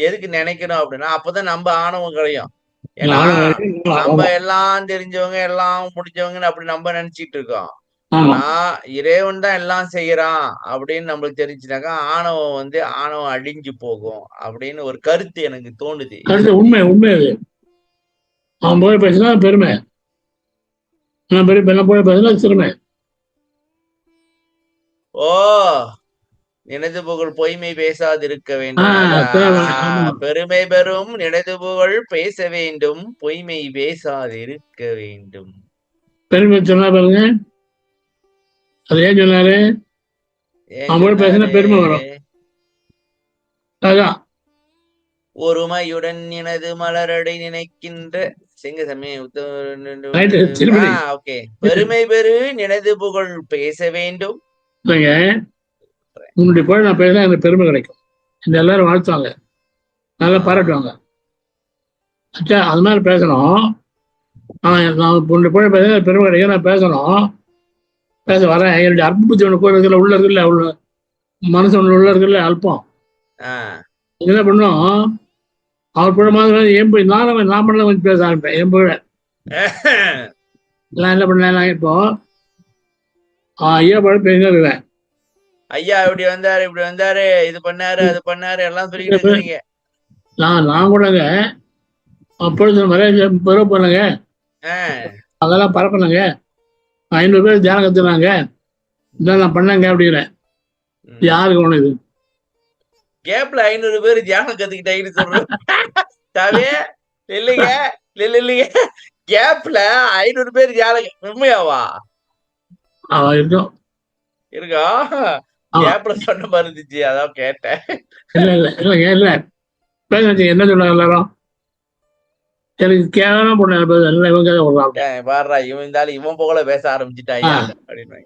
எதுக்கு நினைக்கணும் அப்படின்னா, அப்பதான் நம்ம ஆணவம் கிடையும். ஏன்னா நம்ம எல்லாம் தெரிஞ்சவங்க, எல்லாம் முடிஞ்சவங்கன்னு அப்படி நம்ம நினைச்சிட்டு இருக்கோம். ஆனா இறைவன் தான் எல்லாம் செய்யறான் அப்படின்னு நம்மளுக்கு தெரிஞ்சுனாக்கா ஆணவம் அழிஞ்சு போகும் அப்படின்னு ஒரு கருத்து எனக்கு தோணுது. உண்மை அது. அவன் போய் பேசினா பெருமை, போய் பேசினா சிறுமை. ஓ நினைது புகழ் பொய்மை பேசாதிருக்க வேண்டும். ஆமா. பெருமை பெறும் நினைது புகழ் பேச வேண்டும், பொய்மை பேசாதிருக்க வேண்டும். பெருமை சொன்னா பாருங்க, அது ஏன் சொன்னாரு? ஏன் அவங்களோட பேசினா சொன்னாரு? பெருமை வரும். அதான் ஒருமையுடன் எனது மலரடை நினைக்கின்ற சிங்கசமே ரைட்டு. திருப்பதி ஓகே. பெருமை பெரு நினைது புகழ் பேச வேண்டும். இல்லைங்க, உன்னுடைய புகழ் நான் பேசினா எனக்கு பெருமை கிடைக்கும். இந்த எல்லாரும் வாழ்த்துவாங்க, நல்லா பாராட்டுவாங்க. அச்சா, அது மாதிரி பேசணும். நான் உன்னுடைய புகழ் பேச பெருமை கிடைக்கும், நான் பேசணும். பேச வரேன். என்னுடைய அற்புத்தி ஒன்று கோயிலுக்குள்ள உள்ள இருக்குல்ல, உள்ள மனசு ஒன்று உள்ள இருக்குல்ல, அல்பம். என்ன பண்ணும், அவர் புகழ் மாதிரி என் போய் நான் பண்ணல கொஞ்சம் பேச ஆரம்பிப்பேன். என் புகழ நான் என்ன பண்ணேன், நான் இப்போ ஐயா புகழ் பேசினேன். ஐயா இப்படி வந்தாரு, இது பண்ணாரு, அது பண்ணாரு எல்லாம் சொல்லிட்டு இருக்கீங்க. நான் கூடங்க அப்பொழுது மரியாதை பெருமை பண்ணுங்க, அதெல்லாம் பரப்பினாங்க. 500 பேர் தியானம் கத்துனாங்க, இதான் நான் பண்ணேங்க அப்படிங்கிறேன். யாருக்கு ஒண்ணு இது கேப்ல 500 பேர் தியானம் கத்துக்கிட்டாங்கன்னு சொல்றேன். இல்லைங்க இல்லைங்க, கேப்ல 500 பேர் தியானம் உண்மையாவா இருக்கும்? இருக்கா? கேப்ல சொன்ன மாதிரி இருந்துச்சு, அதான் கேட்டேன். இல்ல பேசுறது என்ன சொன்னாங்க எல்லாரும்? எனக்கு கேவலம் பொண்ணு இவங்க பாடுறா, இவன் இருந்தாலும் இவன் போகல பேச ஆரம்பிச்சுட்டாங்க அப்படின்னு.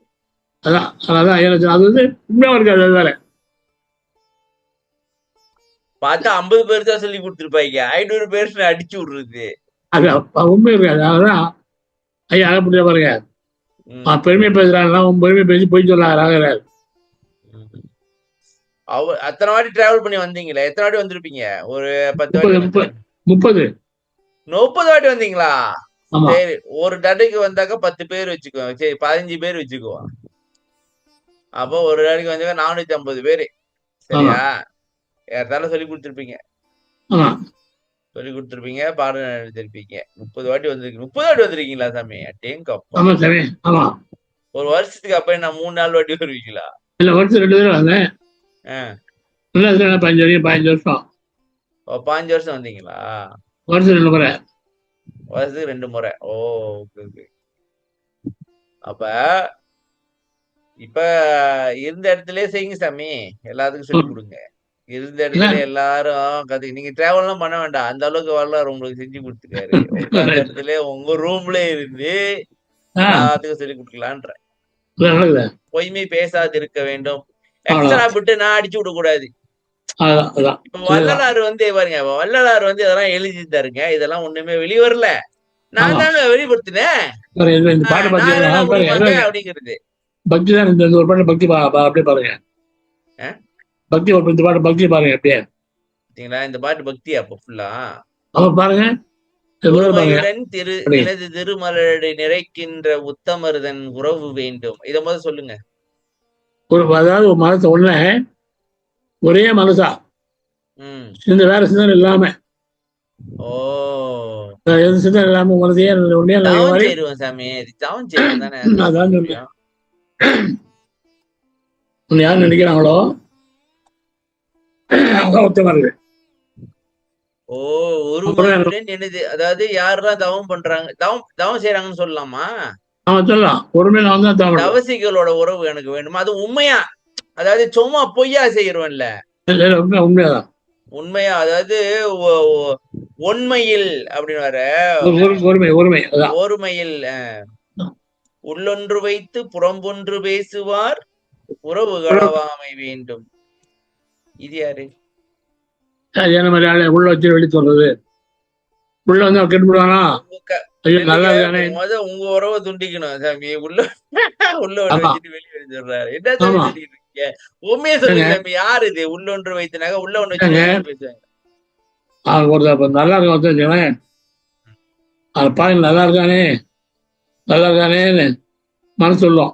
அதான் எனக்கு அது வந்து உண்மையா இருக்காது. அது வேற பார்த்தா 50 பேர் தான் சொல்லி கொடுத்துருப்பாங்க, 500 பேர் அடிச்சு விடுறது அது உண்மை இருக்காது. அதான் ஐயா புரிய பாருங்க, பெருமை பேசுறாங்க, பெருமை பேசி போய் சொல்லாங்க. அத்தனை வாட்டி டிராவல் பண்ணி வந்தீங்களா? எத்தனை வாட்டி வந்திருப்பீங்க? ஒரு 10 வாட்டி 30 வாட்டி வந்தீங்களா? சரி, ஒரு தடைக்கு வந்தாக்க 10 பேர் வச்சுக்குவோம், சரி 15 பேர் வச்சுக்குவோம். அப்போ ஒரு நாளைக்கு வந்து 450 பேரு, சரியா? யார்த்தாலும் சொல்லி கொடுத்துருப்பீங்க, பாடம் எடுத்திருப்பீங்க. 30 வாட்டி வந்திருக்கு. 30 வாட்டி வந்திருக்கீங்களா சாமி? அட்டேங்கப்பா. ஒரு வருஷத்துக்கு அப்ப நான் 3-4 வாட்டி வருவீங்களா? இல்ல, வருஷம் 2 தடவை வந்தேன். 15 வருஷம் 5 வருஷம் வந்தீங்களா? வருஷத்துக்கு 2 முறை. வருஷத்துக்கு 2 முறை. ஓ, ஓகே. அப்ப இப்ப இருந்த இடத்துலயே செய்யுங்க சாமி, எல்லாத்துக்கும் சொல்லி கொடுங்க. இருந்த இடத்துல எல்லாரும் நீங்க டிராவல் எல்லாம் பண்ண வேண்டாம், அந்த அளவுக்கு வரலாறு உங்களுக்கு செஞ்சு கொடுத்துருக்காரு. உட்கார்ந்த இடத்துல உங்க ரூம்ல இருந்து எல்லாத்துக்கும் சொல்லி கொடுக்கலான்ற. பொய்மை பேசாது இருக்க வேண்டும். எக்ஸ்ட்ரா விட்டு நான் அடிச்சு விட கூடாது. இப்ப வள்ளலார் வந்து பாருங்க, வள்ளலார் வந்து இதெல்லாம் எழுதி தருங்க, இதெல்லாம் ஒண்ணுமே வெளிவரல, நான் தாங்க வெளிப்படுத்தினேன் அப்படிங்கிறது. பக்தி தான் இந்த ஒரு பாட்டு. பக்தி அப்படியே பாருங்க, பக்தி ஒரு இந்த பாட்டு பக்தி பாருங்க அப்படியே. இந்த பாட்டு பக்தி அப்ப ஃபுல்லா பாருங்க. எனது திருமலரை நிறைக்கின்ற உத்தமருதன் உறவு வேண்டும். இத முதல்ல சொல்லுங்க. அதாவது ஒரு மனசு ஒண்ணு, ஒரே மனசா, இந்த வேற சிந்தனை இல்லாம, சிந்தனை இல்லாம மனதையே சாமி. அதான் யார் நினைக்கிறாங்களோ உத்தமர்கள். அதாவது யாரெல்லாம் தவம் பண்றாங்க, தவம் செய்யறாங்கன்னு சொல்லலாமா? சொல்லலாம். ஒருமையில தவசிகளோட உறவு எனக்கு வேணுமா? அது உண்மையா, அதாவது சும்மா பொய்யா செய்யறோம்ல, உண்மையாதான், உண்மையா, அதாவது உண்மையில் அப்படின்னு வர ஒருமையில் உள்ளொன்று வைத்து புறம்பொன்று பேசுவார், உறவு களவாமை வேண்டும். இது யாரு? உள்ள வச்சு வெளி சொல்றது. உள்ள வந்து கெட்டுடுவானா? உங்க உறவை துண்டிக்கணும் சாமி. உள்ள வச்சுட்டு வெளியே சொல்றாரு. என்ன சொல்லிட்டு இருக்கீங்க? உண்மையை சொல்லுங்க சாமி. யாரு இது? உள்ளொன்று வைத்தனாக உள்ள ஒண்ணு வச்சு பேசுவாங்க. நல்லா இருக்க அது பாருங்க, நல்லா இருக்கானே மனசு சொல்லும்.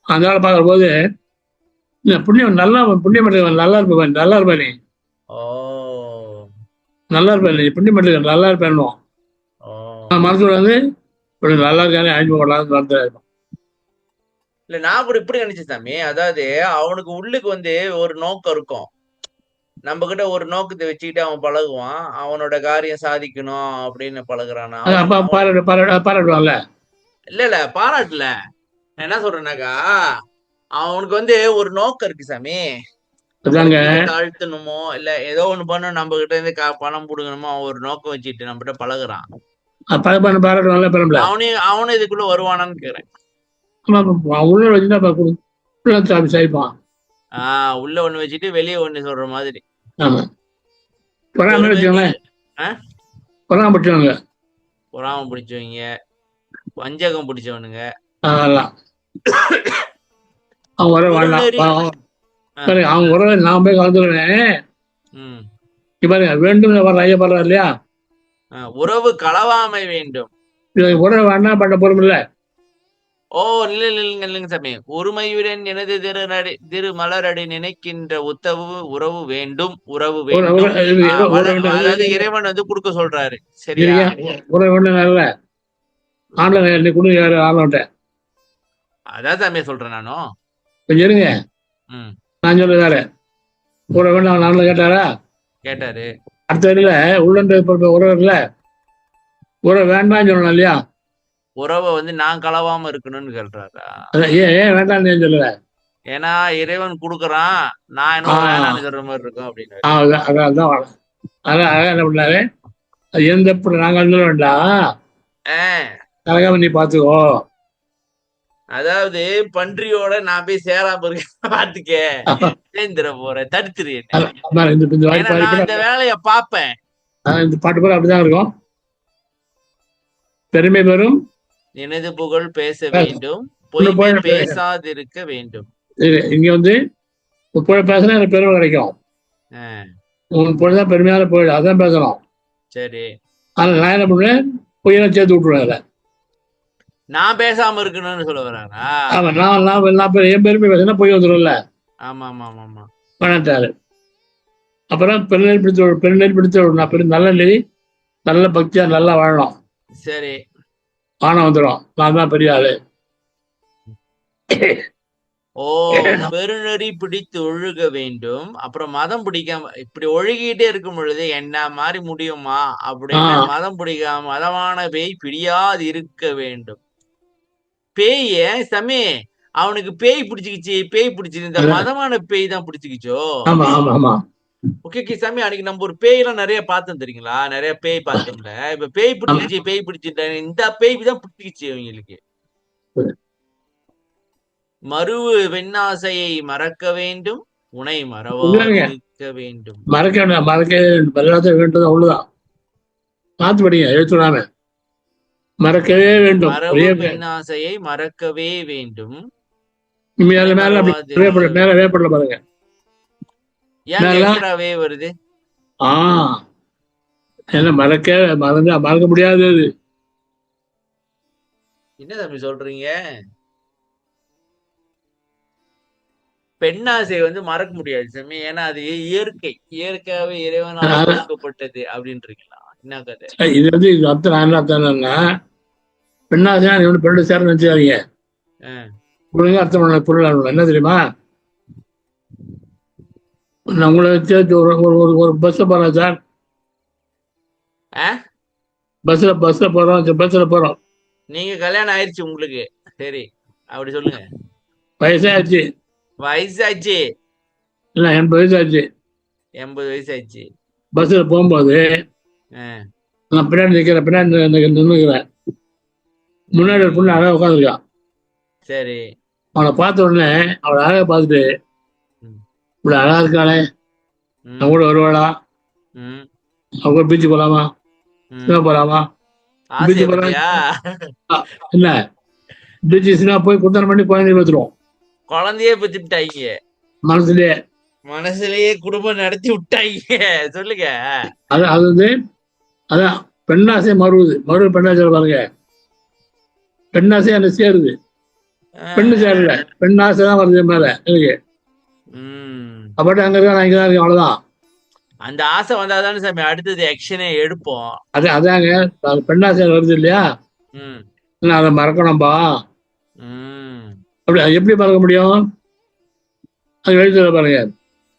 அதனால பாக்குற போது புண்ணியம் நல்லா இருப்பேன், நல்லா இருப்பேன் நீ, புண்ணியம் பண்ணிருக்க நல்லா இருப்பேன். மனசோட வந்து நல்லா இருக்கானே அழிஞ்சு போடலாம். இல்ல நான் கூட இப்படி நினைச்சேன் சாமி. அதாவது அவனுக்கு உள்ளுக்கு வந்து ஒரு நோக்கம் இருக்கும். நம்ம கிட்ட ஒரு நோக்கத்தை வச்சுக்கிட்டு அவன் பழகுவான். அவனோட காரியம் சாதிக்கணும் அப்படின்னு பழகுறானா அது அவன் அப்பா அவன் பாராட்டுவான்ல. இல்ல பாராட்டல. நான் என்ன சொல்றேன்னாக்கா, அவனுக்கு வந்து ஒரு நோக்கம் இருக்கு சாமி. நம்மள அதாங்க. கீழ தாழ்த்தணுமோ, இல்ல ஏதோ ஒண்ணு பண்ணணும் நம்ம கிட்ட இருந்து பணம் புடுங்கணுமோ ஒரு நோக்கம் வச்சுட்டு நம்மகிட்ட பழகுறான். பாராட்டுவான்ல பெரும்பல. அவனும் இதுக்குள்ள வருவானான்னு கேக்குறேன். ஆமா, உள்ள வச்சுதான் உள்ள சாய்ப்பான். உள்ள ஒண்ணு வச்சுட்டு வெளிய ஒண்ணு சொல்ற மாதிரி. ஆமா. பொறாம பெருமை வச்சுக்கோங்களேன். பொறாம பட்டுவாங்க. பொறாம பிடிச்சவங்க, வஞ்சகம் பிடிச்சவனுங்க. அதெல்லாம் அவன் வர வேண்டாம். குறுநெறி அவன் உறவை நான் போய் கலந்துருவேன். ம். பாருங்க, வேண்டும் வர ஐயப்படுறா இல்லையா? உறவு களவாமை வேண்டும். உறவை வேண்டாம் பண்ண போறோம் இல்ல. ஓ இல்லைங்க சாமி. ஒருமையுடன் எனது திரு மலரடி நினைக்கின்ற உத்தவு உறவு வேண்டும். உறவு வேண்டும். அதாவது இறைவன் வந்து கொடுக்க சொல்றாரு. சரியா? உறவு வேண்டும் நல்ல ஆன்லைன் கொடுங்க யாரு ஆன்லைன். அதான் சாமி சொல்றேன் நானும். கொஞ்சம் இருங்க. நான் சொல்ல வேற உறவு வேண்டும் ஆன்லைன் கேட்டாரா? கேட்டாரு. அடுத்த வரையில உள்ள உறவு இல்ல உறவு வேண்டாம்னு சொல்லணும் இல்லையா? உறவை வந்து நான் களவாம இருக்கணும்னு கேள்றாரா? ஏன் வேண்டாம்னு ஏன் சொல்லல? ஏன்னா இறைவன் குடுக்கறான், நான் என்ன வேணாம்னு சொல்ற மாதிரி இருக்கும் அப்படின்னு. அதான் என்ன பண்ணாரு, அது எந்த நாங்க சொல்ல வேண்டாம், கலகாம நீ பாத்துக்கோ. அதாவது பன்றியோட நான் போய் சேராம இருக்க பாத்துக்க சேர்ந்துட போறேன், தடுத்துரு. நான் இந்த வேலைய பாப்பேன். இந்த பாட்டு போல அப்படிதான் இருக்கும். பெருமை பெறும் எனது புகழ் பேச வேண்டும், பொய்மை பேசாதிருக்க வேண்டும். இங்க வந்து புகழ் பேசினா எனக்கு பெருமை கிடைக்கும். உன் பொழுதுதான் பெருமையான புகழ், அதான் பேசணும். சரி. ஆனா நான் என்ன பண்ணுவேன், பொய்யெல்லாம் சேர்த்து விட்டுருவேன். நான் பேசாம இருக்கணும்னு சொல்ல வராரா? ஆமா, நான் என் பெருமை பேசினா பொய் வந்துடும்ல. ஆமா ஆமா ஆமா ஆமா. வேணாட்டாரு. அப்புறம் பெருநெறி பிடித்து நான் நல்ல நெறி, நல்ல பக்தியா நல்லா வாழணும். சரி. வானம் வந்துடும், நான் தான் பெரிய ஆளு. ஓ பெருநெறி பிடித்து ஒழுக வேண்டும். அப்புறம் மதம் பிடிக்காம இப்படி ஒழுகிட்டே இருக்கும் பொழுது என்ன மாதிரி முடியுமா அப்படின்னு மதம் பிடிக்காம மதமான பேய் பிடியாது இருக்க வேண்டும். பேய சமே அவனுக்கு பேய் பிடிச்சிக்கிச்சு, பேய் பிடிச்சிருக்கு, இந்த மதமான பேய் தான் பிடிச்சிக்கிச்சோ. ஓகே சாமி, அன்னைக்கு நம்ம ஒரு பேய் எல்லாம் நிறைய பார்த்தோம் தெரியுங்களா? நிறைய பேய் பார்த்தோம்ல. இப்ப பேய் பிடிச்சிட்டு இந்த பேய் தான் பிடிச்சிக்கிச்சு அவங்களுக்கு. மருவு வெண்ணாசையை மறக்க வேண்டும், உனை மறவாதிருக்க வேண்டும். மறக்க வேண்டும் அவ்வளவுதான். பார்த்து படிங்க, எழுத்துடாம மறக்கவே வேண்டும். மரபு பெண்ணாசையை மறக்கவே வேண்டும். மேல வேப்படல பாருங்க. வருது. என்ன மறக்க முடியாது. என்ன தம்பி சொல்றீங்க? பெண்ணாசை வந்து மறக்க முடியாது சாமி, ஏன்னா அது இயற்கையாவே இறைவனால் கொடுக்கப்பட்டது அப்படின்றீங்களா? என்ன கதை இது? வந்து இது அர்த்தம் பெண்ணாசையா பெண்ணு சேர நினைச்சாதீங்க. அர்த்தம் பண்ண பொருள் என்ன தெரியுமா? உங்களை வச்சு ஒரு பஸ்ல போறோம் சார். பஸ்ல போறோம். நீங்க கல்யாணம் ஆயிடுச்சு உங்களுக்கு? சரி, அப்படி சொல்லுங்க. வயசாச்சு இல்ல, 80 வயசாச்சு. 80 வயசாச்சு. பஸ்ல போகும்போது நான் பின்னாடி நின்னுக்கிறேன். முன்னாடி ஒரு பொண்ணு அழகா உட்காந்துருக்கான். சரி. அவனை பார்த்த உடனே அவளை அழகா பார்த்துட்டு, இப்படி அழகா இருக்காளே, நான் கூட வருவாளா, அவங்க பீச்சு போலாமா, சினிமா போலாமா, பீச்சு போலாம் என்ன பீச்சு சினிமா போய் குத்தனம் பண்ணி குழந்தைய பார்த்துருவோம். குழந்தையே பத்திட்டாங்க, மனசுலயே குடும்பம் நடத்தி விட்டாங்க. சொல்லுங்க. அது வந்து அதான் பெண்ணாசை மறுவு பெண்ணாசை பாருங்க. பெண்ணாசை அந்த சேருது, பெண்ணு சேரல, பெண்ணாசை தான் வருது மேல எனக்கு. அப்படி அங்க இருக்கா, நான் இங்கதான் இருக்கேன், அவ்வளவுதான். அந்த ஆசை வந்தாதானே சாமி அடுத்தது ஆக்ஷனே எடுப்போம். அதாங்க பெண்ணாசை வருது இல்லையா, நான் அதை மறக்கணும்பா. அப்படி அது எப்படி பறக்க முடியும்? அது எழுத்துல பாருங்க.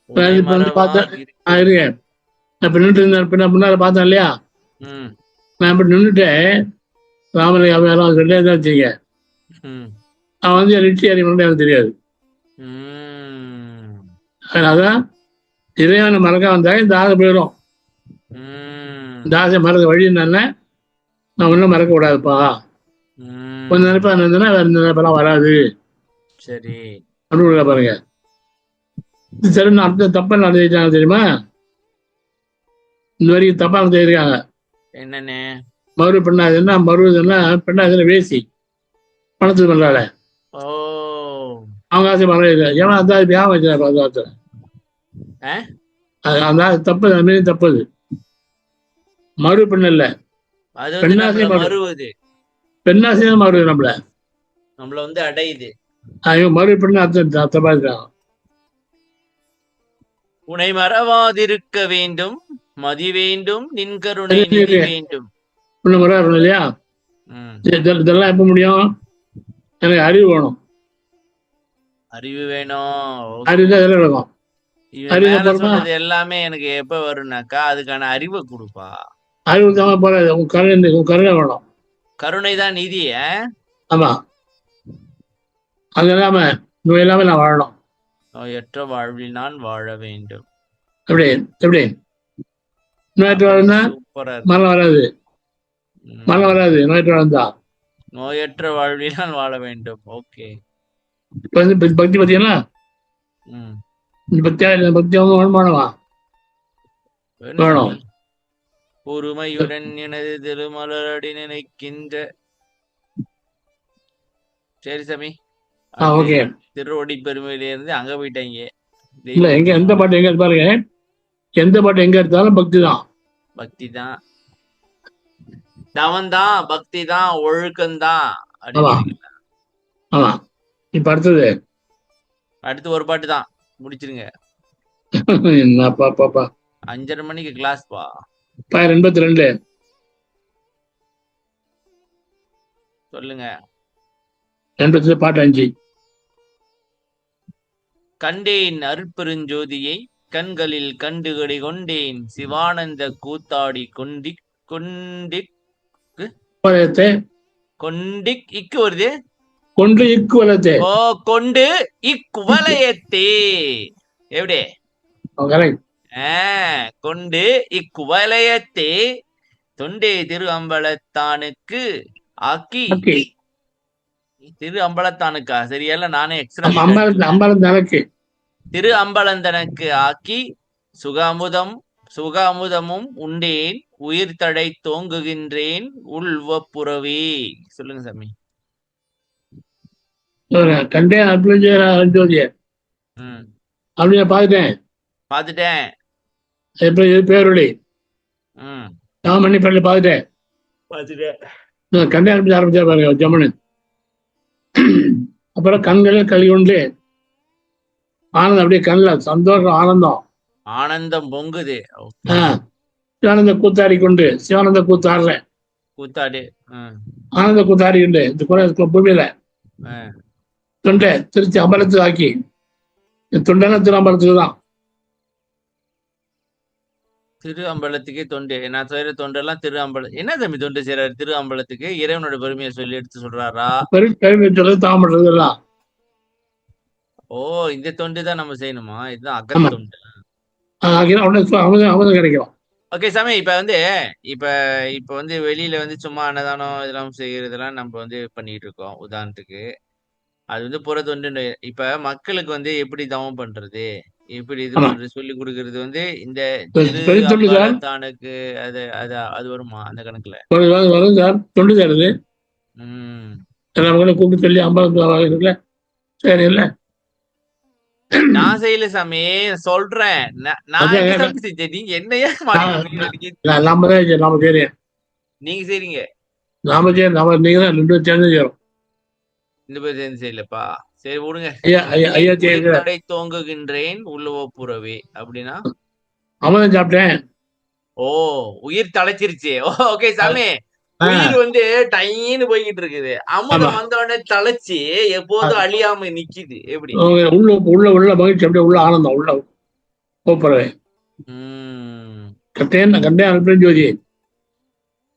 உன்னை இப்ப வந்து பார்த்தேன். மறவாதிருக்க இருங்க. நான் இப்ப நின்றுட்டு இருந்தேன். முன்னால பார்த்தேன் இல்லையா? ம் நான் இப்படி நின்றுட்டு ராமனை அவன் சொல்லியே தான் வச்சுங்க. ம் அவன் வந்து ரிச்சி அறிமுறை எனக்கு தெரியாது. ம் அதான் இறைவனை மறக்க வந்தா இந்த ஆசை போயிடும். ம் இந்த ஆசை மறக்க வழி என்னன்னா, நான் ஒன்றும் மறக்க கூடாதுப்பா. கொஞ்சம் ம் நினைப்பா இருந்ததுன்னா வேற இந்த நினைப்பெல்லாம் வராது சரி அப்படின்னு பாருங்க. இது சரி, நான் அடுத்த தப்பா நடந்துட்டாங்க தெரியுமா? இந்த வரைக்கும் தப்பா நடந்துருக்காங்க. என்னன்னு மறு பெண்ணாதுன்னா மறுவதுன்னா பெண்ணாதுன்னா வேசி பணத்துக்கு பண்றாள். ஓ அவங்க ஆசை மறையில ஏன்னா அந்த ஞாபகம் வச்சுருப்பா அந்த வார்த்தை. ஆ? அந்த தப்பு அது மீறி தப்புது. மறு பெண் இல்ல, அது வந்து பெண்ணாசை நம்மள மறு, மறுவுது பெண்ணாசை தான் மறு நம்மள. நம்மள வந்து அடையுது. மறு பெண்ணு அர்த்தம் தப்பா இருக்காங்க. உன்னை மறவாதிருக்க வேண்டும், மதி வேண்டும், நின் கருணை நிதி வேண்டும். ஒண்ணு முறை இருக்கணும் இல்லையா? ம் இதெல்லாம் எப்ப முடியும்? எனக்கு அறிவு வேணும். அறிவு வேணும். அறிவு தான் இதெல்லாம் இருக்கும். இவன் அறிவு மேல போறமா சொன்னது எல்லாமே எனக்கு எப்ப வரும்னாக்கா அதுக்கான அறிவை கொடுப்பா. அறிவு தாம போறாது. உன் கருணை வேணும். கருணை தான் நிதி. ஆமா, அது இல்லாம நோய் இல்லாம நான் வாழணும். நோயற்ற வாழ்வில் நான் வாழ வேண்டும். எப்படி எப்படி நோயற்ற வாழ்ந்தா சூப்பரா மரணம் வராது. ம். மரணம் வராது நோயற்ற வாழ்ந்தா. நோயற்ற வாழ்வில் நான் வாழ வேண்டும். ஓகே. இப்ப வந்து பக்தி பத்தியெல்லாம் ம் பக்தி அவங்க வருமானமா வேணும். பொறுமையுடன் எனது திருமலரடி நினைக்கின்ற. சரி சாமி, ஓகே. திருவடி பெருமையிலிருந்து அங்க போயிட்டாங்க. இல்ல, எங்க எந்த பாட்டு எங்க பாருங்க, எந்த பாட்டு எங்க எடுத்தாலும் பக்தி தான். பக்தி தான், தவம் தான், பக்தி தான், ஒழுக்கம் தான். ஆமா ஆமா. இப்ப அடுத்தது அடுத்து ஒரு பாட்டு தான் முடிச்சிருங்க. என்னப்பா பாப்பா 5:30 மணிக்கு கிளாஸ் பா. 82 சொல்லுங்க. 82 பாட்டு 5. கண்டேன் அருட்பெருஞ்சோதியை கண்களில் கண்டுகடி கொண்டேன் சிவானந்த கூத்தாடி கொண்டிக் கொண்டிக் வலயத்தை கொண்டிக் இக்கு வருது. கொண்டு இக்கு வலயத்தை. ஓ கொண்டு இக்குவலயத்தே. எப்படி? கொண்டு இக்குவலயத்தே தொண்டே திரு அம்பலத்தானுக்கு ஆக்கி. திரு அம்பலத்தானுக்கா? சரியா? நானே எக்ஸ்ட்ரா திரு அம்பலந்தனுக்கு ஆக்கி சுகாமுதமும் உண்டேன் உயிர் தடை தோங்குகின்றேன் உள்வப்புறவே. சொல்லுங்க சாமி. கண்டேன் அற்புதஞ்சோதிய அப்படின்னு பாத்துட்டேன். எப்படி பேரொழி ராமண்ணி பண்ணி பாத்துட்டேன். கண்டே ஆரம்பிச்சு ஆரம்பிச்சா பாருங்க ஜம்மனு. அப்புறம் கண்களே கல்வி கொண்டு ஆனந்தம், அப்படியே கண்ணில் சந்தோஷம், ஆனந்தம் பொங்குது. சிவானந்த கூத்தாடி கொண்டு சிவானந்த கூத்தாடுற கூத்தாடு ஆனந்த கூத்தாடி கொண்டு இந்த குறை பூமியில தொண்டை திருச்சி அம்பலத்துக்கு ஆக்கி. தொண்டனா திரு அம்பலத்துக்கு தான். திரு அம்பலத்துக்கே தொண்டு. நான் செய்யற தொண்டெல்லாம் திரு அம்பலம். என்ன தம்பி தொண்டு செய்யறாரு திரு அம்பலத்துக்கு? இறைவனோட பெருமையை சொல்லி எடுத்து சொல்றாரா? பெருமை சொல்றது தான் பண்றது எல்லாம். ஓ, இந்த தொண்டு தான் நம்ம செய்யணுமா? இதுதான் அகத் தொண்டு. அவங்க கிடைக்கும். ஓகே சாமி, இப்ப வந்து இப்ப வந்து வெளியில வந்து சும்மா அன்னதானம் இதெல்லாம் செய்யறதெல்லாம் நம்ம வந்து பண்ணிட்டு இருக்கோம். உதாரணத்துக்கு அது வந்து புற தொண்டு. இப்ப மக்களுக்கு வந்து எப்படி தவம் பண்றது, எப்படி இது பண்றது சொல்லி கொடுக்கறது வந்து இந்த திருத்தானுக்கு அது அது அது வருமா அந்த கணக்குல? வரும் சார். தொண்டு தருது. கூப்பிட்டு சொல்லி அம்பலத்துல சரி இல்ல நான் செய்யல சாமி, சொல்றேன். நான் செஞ்சேன். நீங்க என்னையா நாம தெரியும். நீங்க செய்றீங்க. நாம செய்ய நாம நீங்க தான் 2 பேரும் சேர்ந்து செய்யறோம். 2 பேர் சேர்ந்து செய்யலப்பா. சரி விடுங்க. தடை தோங்குகின்றேன் உள்ளவப்புறவே அப்படின்னா அமதம் சாப்பிட்டேன். ஓ, உயிர் தலைச்சிருச்சு. ஓகே சாமி, உயிர் வந்து டைன்னு போய்கிட்டு இருக்குது. ஆமா. அமுதம் வந்த உடனே தலைச்சு எப்போதும் அழியாம நிக்குது. எப்படி? உள்ள உள்ள உள்ள மகிழ்ச்சி அப்படியே உள்ள ஆனந்தம் உள்ள கூப்பிடுறேன். ம். கண்டேன் அனுப்பின ஜோதி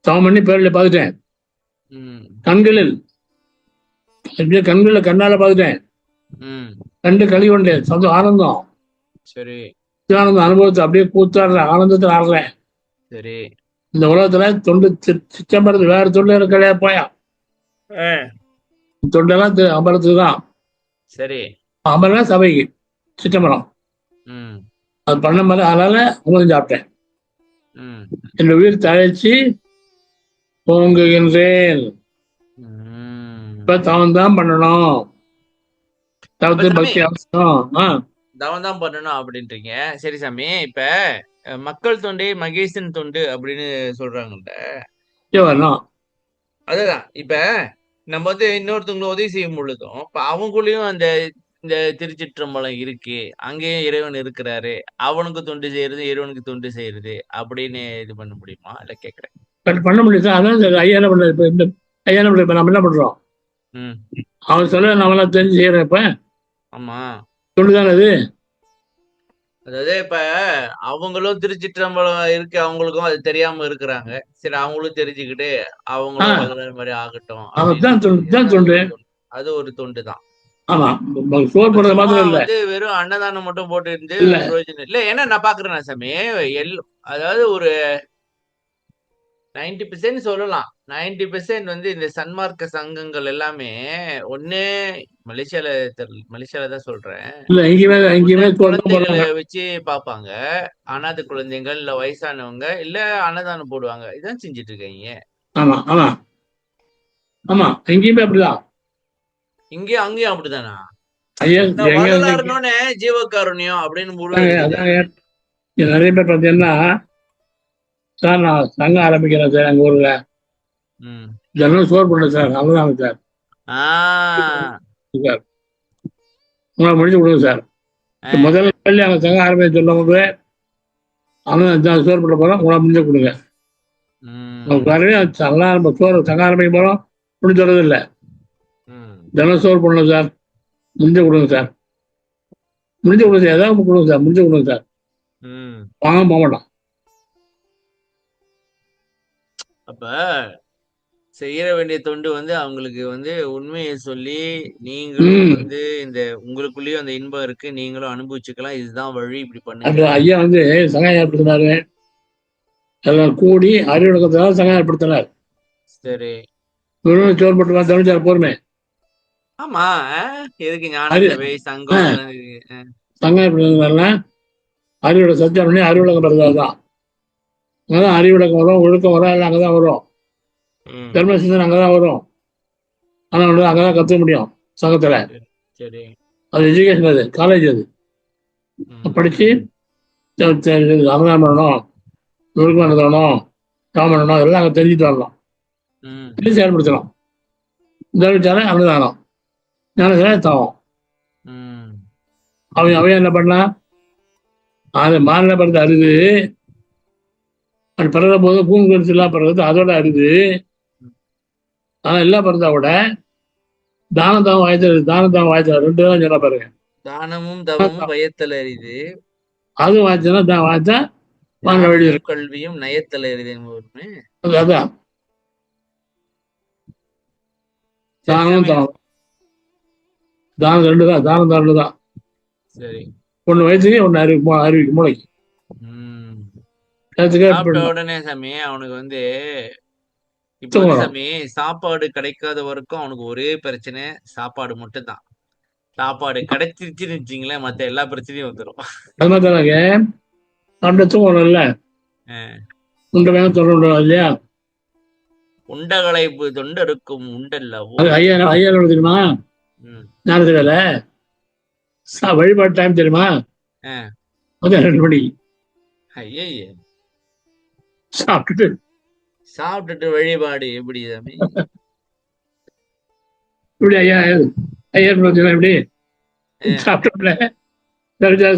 சமம் பண்ணி பேரில் பார்த்துட்டேன். ம். கண்களில் அப்படியே கண்களில் கண்ணால பார்த்துட்டேன். ம். கண்டு கழி கொண்டேன். சந்தோஷம் ஆனந்தம். சரி. ஆனந்தம் அனுபவத்தை அப்படியே கூத்தாடுறேன். ஆனந்தத்தில் ஆடுறேன். சரி. இந்த உலகத்துல தொண்டு சிச்சம்பரத்து வேற தொண்டு இருக்கலையா போயா தொண்டெல்லாம் அம்பலத்துக்கு தான். சரி. அம்பலம் சபைக்கு சிற்றம்பரம் ம். அது பண்ண மாதிரி அதனால உங்களும் சாப்பிட்டேன். ம். என் உயிர் தழைச்சி போங்குகின்றேன். இப்ப தவம் தான் பண்ணணும். தவத்து பக்தி அவசியம். தவம் தான் பண்ணணும் அப்படின்றீங்க. சரி சாமி. இப்ப மக்கள் தொண்டே மகேசன் தொண்டு அப்படின்னு சொல்றாங்கல்ல. வரணும். அதுதான். இப்ப நம்ம வந்து இன்னொருத்தவங்களுக்கு உதவி செய்யும் பொழுதும், இப்ப அவங்களும் அந்த இந்த திருச்சிற்றம்பலம் இருக்கு. அங்கேயும் இறைவன் இருக்கிறாரு. அவனுக்கு தொண்டு செய்யறது, இறைவனுக்கு தொண்டு செய்யறது அப்படின்னு இது பண்ண முடியுமா? இல்ல கேட்கிறேன். பண்ண முடியும் சார். அதான் சார் ஐயா என்ன பண்றது இப்ப இந்த ஐயா என்ன பண்றது இப்ப நம்ம என்ன பண்றோம்? அவன் சொல்ல நம்மளாம் தெரிஞ்சு செய்யறேன். இப்ப ஆமா. தொண்டுதானே அது. அதாவது இப்ப அவங்களும் திருச்சிற்றம்பலம் இருக்கு. அவங்களுக்கும் அது தெரியாம இருக்கிறாங்க. சரி அவங்களும் தெரிஞ்சுக்கிட்டு அவங்களும் பகவான் மாதிரி ஆகட்டும். தொண்டு. அது ஒரு தொண்டு தான். ஆமா. சோறு போடுறது மாத்திரம் இல்ல. வந்து வெறும் அன்னதானம் மட்டும் போட்டு இருந்து பிரயோஜனம் இல்ல. ஏன்னா நான் பாக்குறேன் சாமி அதாவது ஒரு 90% சொல்லலாம். 90% வந்து இந்த சன்மார்க்க சங்கங்கள் எல்லாமே ஒண்ணு மலேசியால தான் சொல்றேன். குழந்தைகளை வச்சு பாப்பாங்க. அனாதை குழந்தைகள் இல்ல வயசானவங்க இல்ல அன்னதானம் போடுவாங்க. இதான் செஞ்சுட்டு இருக்காங்க. ஆமா ஆமா ஆமா. எங்கேயுமே அப்படிதான். இங்கேயும் அங்கேயும் அப்படிதானா? வரலாறுனோனே ஜீவகாருண்யம் அப்படின்னு நிறைய பேர் பார்த்தீங்கன்னா சார் நான் சங்கம் ஆரம்பிக்கிறேன் சார் எங்க ஊர்ல. ஜனம் சோறு பண்ண சார் அவ்வளவுதான் சார். சார் உங்களை முடிச்சு கொடுங்க சார். முதல்ல அங்க சங்கம் ஆரம்பிக்க சொல்லும் போது அவன் சோறு பண்ண போறோம் உங்களை முடிஞ்ச கொடுங்க. நம்ம சோறு சங்கம் ஆரம்பிக்க போறோம் முடிஞ்சு சொல்றது இல்லை. தினம் சோறு பண்ணணும் சார் முடிஞ்ச கொடுங்க சார். முடிஞ்ச கொடுங்க சார். ஏதாவது கொடுங்க சார். முடிஞ்ச கொடுங்க சார். வாங்க போக மாட்டோம். அப்ப செய்யற வேண்டிய தொண்டு வந்து அவங்களுக்கு வந்து உண்மையை சொல்லி நீங்களும் வந்து இந்த உங்களுக்குள்ளேயும் அந்த இன்பம் இருக்கு. நீங்களும் அனுபவிச்சுக்கலாம். இதுதான் வழி. இப்படி பண்ணுங்க. ஐயா வந்து சங்கம் ஏற்படுத்தினாரு. எல்லாம் கூடி அறிவுலகத்தால் சங்கம் ஏற்படுத்தினார். சரி. சோறு போட்டு தமிழ்ச்சார் போருமே. ஆமா. எதுக்கு ஞானசபை சங்கம் சங்கம் ஏற்படுத்தினால அறிவோட சத்தியம் பண்ணி அறிவுலகம் பிறந்தாதான். அங்கதான் அறிவுலகம் வரும், ஒழுக்கம் வரும், எல்லாம் அங்கதான் வரும். தர்ம சிந்தனை அங்கதான் வரும். ஆனா அங்கதான் கத்துக்க முடியும் சங்கத்துல. அது எஜுகேஷன், அது காலேஜ். அது படிச்சு அன்னதானம் பண்ணணும், ஒழுக்கம் நடத்தணும், காமம் பண்ணணும், எல்லாம் அங்க தெரிஞ்சுட்டு வரணும். தெரிஞ்சு செயல்படுத்தணும். தர்மச்சாரம் அன்னதானம், ஞானசார தாவம். அவன் என்ன பண்ணா அது மாநில பிறந்த அருது. அது பிறந்த போது பூங்குறிச்சி எல்லாம் பிறகுது அதோட அருது. ஆனா எல்லாம் பிறந்தா கூட தானம் வாய்த்தல் 2 தான் சொல்ல பாருங்க. தானமும் தவமும் பயத்தல் அரிது. அது வாய்ச்சா வாய்ச்சா வாங்க வழி இருக்கு. கல்வியும் நயத்தல் அரிது. அதான் தானமும் தவம். தானம் 2 தான். தானம் 2 தான். சரி. ஒண்ணு வயசுக்கு ஒண்ணு அறிவிக்கு மூளைக்கு. உடனே சாமி அவனுக்கு வந்து இப்போ சாமி சாப்பாடு கிடைக்காத வரைக்கும் அவனுக்கு ஒரே பிரச்சனை சாப்பாடு மட்டும் தான். சாப்பாடு கிடைச்சிருச்சுன்னு வச்சுங்களேன், மத்த எல்லா பிரச்சனையும் வந்துடும். அது மாதிரி தூங்கணும்ல, உண்டை வேணும் தொடரும் இல்லையா? உண்டகளைப்பு தொண்டருக்கும் உண்டல்லவோ. ஐயா தெரியுமா? ஞானத்து வேலை வழிபாடு டைம் தெரியுமா? 2 மணி. ஐயே சாப்பிட்டுட்டு வழிபாடு எப்படி சாமி? இப்படி ஐயா எப்படி சாப்பிட்டு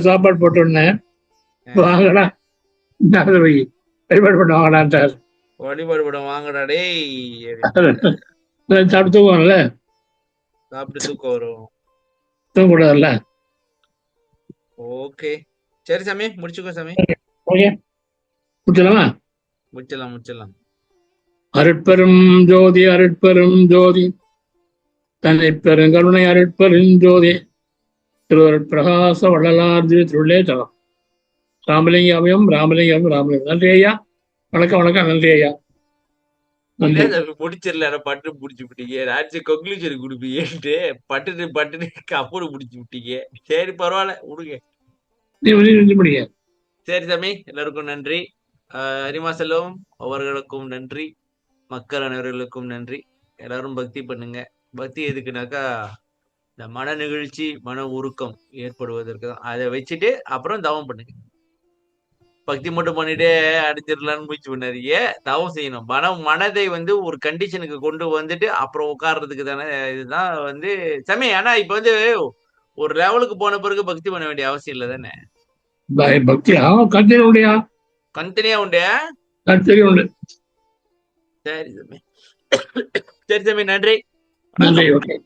சாப்பாடு போட்டோன்னே வாங்கடா வழிபாடு பண்ண வாங்கடான்ட்டார். வழிபாடு படம் வாங்கடா டேய். சாப்பிட்டு தூங்குவாங்கல்ல, சாப்பிட்டு தூக்கம் வரும். தூங்கக்கூடாதுல்ல. ஓகே. சரி சாமி, முடிச்சுக்கோ சாமி. ஓகே, முடிச்சலாமா? முடிச்சிடலாம். அருட்பெரும் ஜோதி அருட்பெரும் ஜோதி தன்னை பெருங்கருணை அருட்பெரும் ஜோதி திருவருட் பிரகாச வள்ளலார் திருள்ளே தலம் ராமலிங்கம். நன்றி ஐயா. வணக்கம். நன்றி ஐயா. நன்றி. என்ன சாமி முடிச்சிடல, பட்டு முடிச்சு விட்டீங்க. ராட்சி கன்க்ளூஷன் கொடுப்பீங்கன்ட்டு பட்டுன்னு கப்புனு முடிச்சு விட்டீங்க. சரி பரவாயில்ல, விடுங்க. நீ முடிய. சரி சாமி, எல்லாருக்கும் நன்றி. அரிமா செல்வம் அவர்களுக்கும் நன்றி. மக்கள் அனைவர்களுக்கும் நன்றி. எல்லாரும் பக்தி பண்ணுங்க. பக்தி எதுக்குனாக்கா, இந்த மன நிகழ்ச்சி, மன உருக்கம் ஏற்படுவதற்கு தான். அதை வச்சுட்டு அப்புறம் தவம் பண்ணுங்க. பக்தி மட்டும் பண்ணிட்டே அடிச்சிடலான்னு முயற்சி பண்ணாதீங்க. தவம் செய்யணும். மனதை வந்து ஒரு கண்டிஷனுக்கு கொண்டு வந்துட்டு அப்புறம் உட்கார்றதுக்கு தானே இதுதான் வந்து சாமி. ஆனா இப்ப வந்து ஒரு லெவலுக்கு போன பிறகு பக்தி பண்ண வேண்டிய அவசியம் இல்லை தானே? பக்தியா கத்திரி உண்டியா? கந்தனியா உண்டு. கத்திரி உண்டு. சரி சாமி. சரி சாமி, நன்றி. நன்றி. ஓகே.